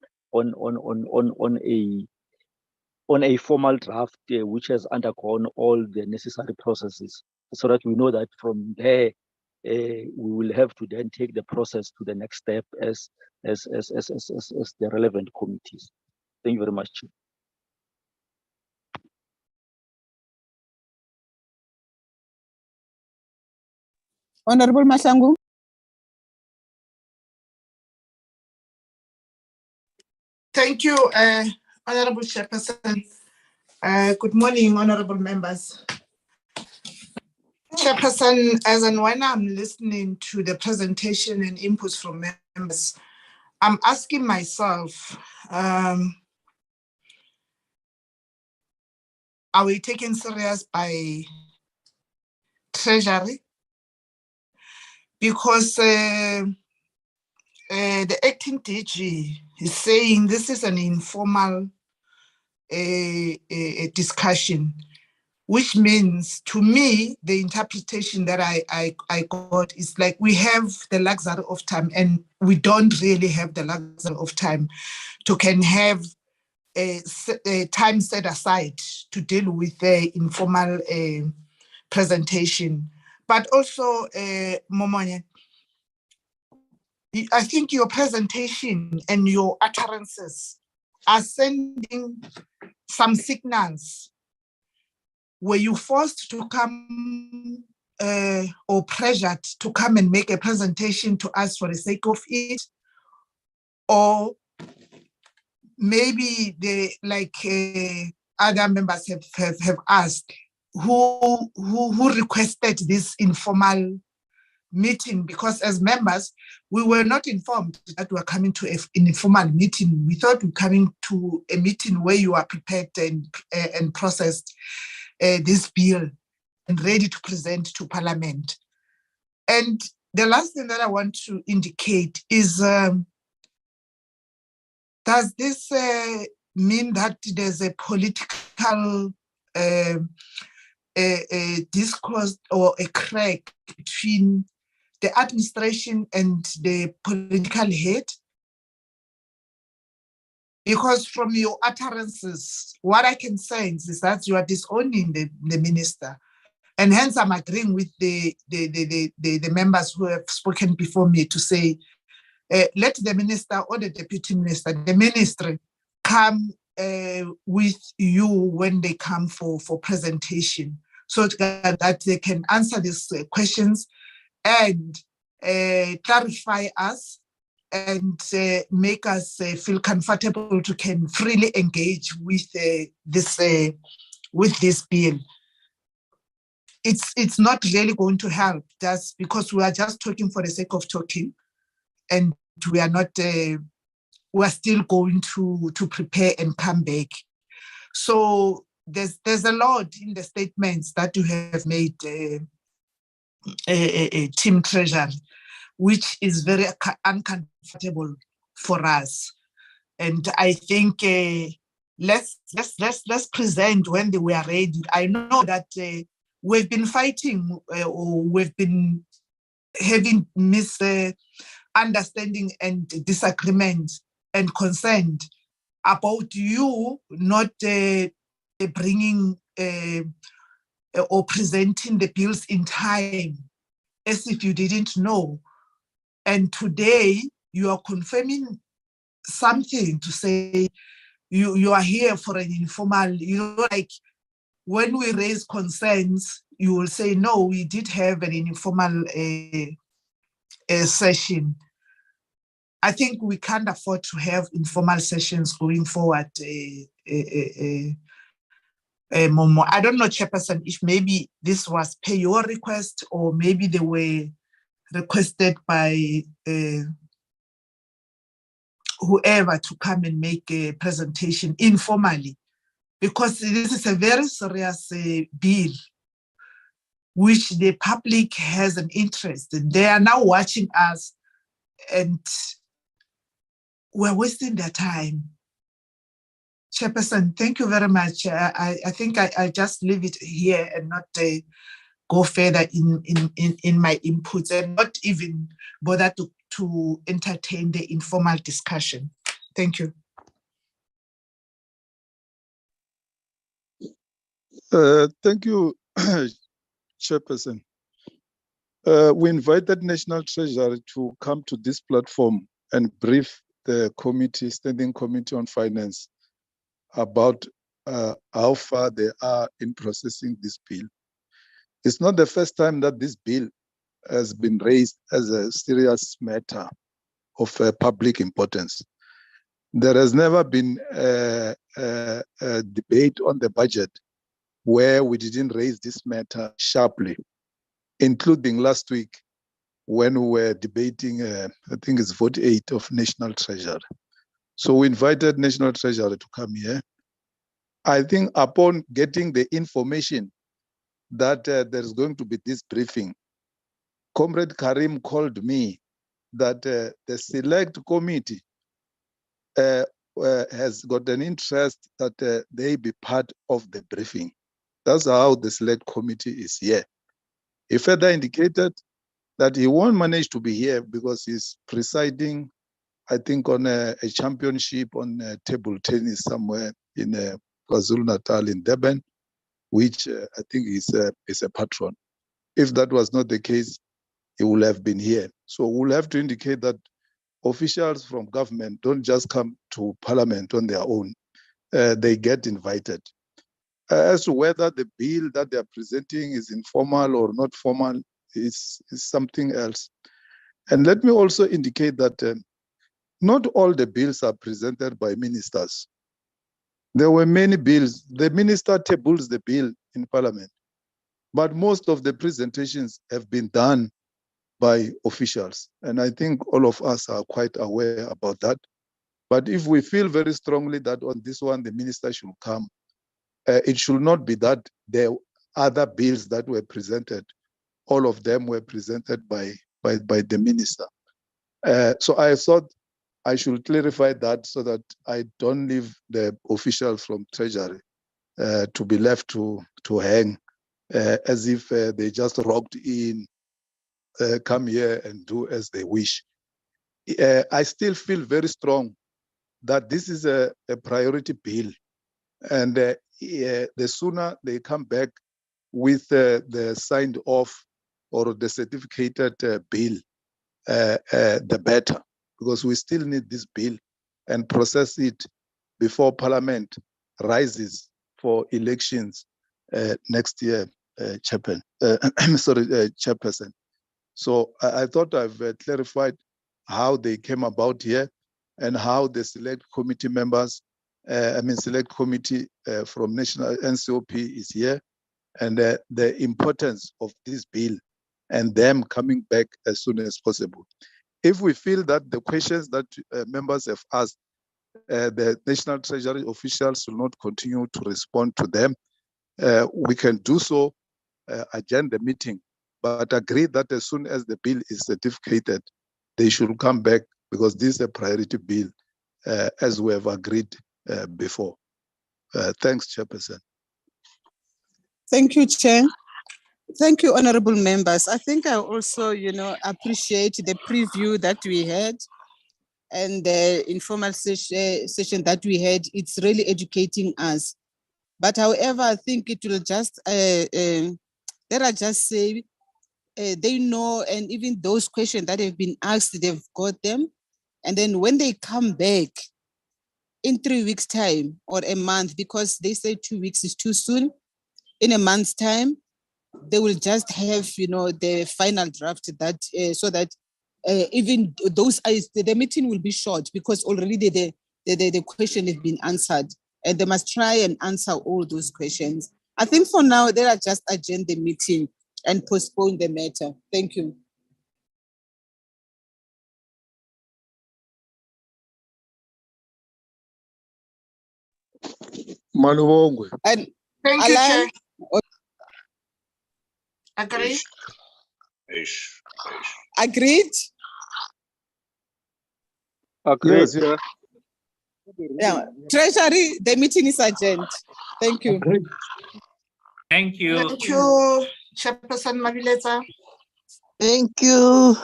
a formal draft which has undergone all the necessary processes so that we know that from there we will have to then take the process to the next step as the relevant committees. Thank you very much. Honorable Mahlangu. Thank you, Honorable Chairperson. Good morning, honorable members. Chairperson, as and when I'm listening to the presentation and inputs from members, I'm asking myself, are we taken serious by Treasury? Because the acting DG is saying this is an informal discussion, which means to me, the interpretation that I got is like we have the luxury of time and we don't really have the luxury of time to can have a time set aside to deal with the informal presentation. But also, Momonya, I think your presentation and your utterances are sending some signals. Were you forced to come or pressured to come and make a presentation to us for the sake of it? Or maybe they, like other members have asked, who requested this informal meeting? Because as members, we were not informed that we were coming to an informal meeting. We thought we were coming to a meeting where you are prepared and processed this bill and ready to present to Parliament. And the last thing that I want to indicate is, does this mean that there's a political discourse or a crack between the administration and the political head? Because from your utterances, what I can sense is that you are disowning the minister. And hence I'm agreeing with the members who have spoken before me to say, let the minister or the deputy minister, the ministry, come with you when they come for presentation so that they can answer these questions and clarify us and make us feel comfortable to can freely engage with this bill. It's not really going to help just because we are just talking for the sake of talking, and we are not. We're still going to prepare and come back. So there's a lot in the statements that you have made, Team Treasury, which is very uncomfortable for us. And I think let's present when they were ready. I know that we've been fighting or we've been having misunderstanding and disagreement and concern about you not bringing or presenting the bills in time, as if you didn't know. And today you are confirming something to say you are here for an informal, like when we raise concerns, you will say, no, we did have an informal session. I think we can't afford to have informal sessions going forward. Momo, I don't know, Chairperson, if maybe this was per your request or maybe they were requested by whoever to come and make a presentation informally, because this is a very serious bill which the public has an interest in. They are now watching us and we're wasting their time. Chairperson, thank you very much. I think I just leave it here and not go further in my inputs and not even bother to entertain the informal discussion. Thank you. Thank you, Chairperson. We invited National Treasury to come to this platform and brief the committee, Standing Committee on Finance, about how far they are in processing this bill. It's not the first time that this bill has been raised as a serious matter of public importance. There has never been a debate on the budget where we didn't raise this matter sharply, including last week when we were debating, I think it's vote 8 of National Treasury. So we invited National Treasury to come here. I think upon getting the information that there's going to be this briefing, Comrade Karim called me that the select committee has got an interest that they be part of the briefing. That's how the select committee is here. He further indicated that he won't manage to be here because he's presiding, I think, on a championship on table tennis somewhere in KwaZulu-Natal in Durban, which I think is a patron. If that was not the case, he would have been here. So we'll have to indicate that officials from government don't just come to Parliament on their own. They get invited. As to whether the bill that they are presenting is informal or not formal is something else. And let me also indicate that not all the bills are presented by ministers. There were many bills. The minister tables the bill in Parliament, but most of the presentations have been done by officials. And I think all of us are quite aware about that. But if we feel very strongly that on this one, the minister should come, it should not be that the other bills that were presented, all of them were presented by the minister. So I thought I should clarify that so that I don't leave the officials from Treasury to be left to hang as if they just rocked in, come here and do as they wish. I still feel very strong that this is a priority bill. And the sooner they come back with the signed off or the certificated bill, the better, because we still need this bill and process it before Parliament rises for elections next year, Chairperson. So I thought I've clarified how they came about here and how the select committee members, select committee from National NCOP is here, and the importance of this bill and them coming back as soon as possible. If we feel that the questions that members have asked, the National Treasury officials will not continue to respond to them, we can do so, adjourn the meeting, but agree that as soon as the bill is certificated, they should come back because this is a priority bill, as we have agreed before. Thanks, Chairperson. Thank you, Chair. Thank you, honorable members. I think I also, appreciate the preview that we had and the informal session that we had. It's really educating us. But however, I think it will just, let us just say, they know, and even those questions that have been asked, they've got them. And then when they come back in 3 weeks' time or a month, because they say 2 weeks is too soon, in a month's time, they will just have, the final draft that so that even those the meeting will be short because already the question has been answered and they must try and answer all those questions. I think for now, they are just adjourn the meeting and postpone the matter. Thank you. Malubongwe. And Thank you, Chair. Alan, Agree? agreed? Agreed. Yes, Yeah. Treasury, the meeting is adjourned. Thank you. Thank you. Thank you, Chairperson Mabileza. Thank you.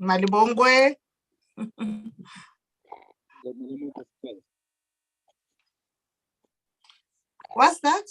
Malibongwe. What's that?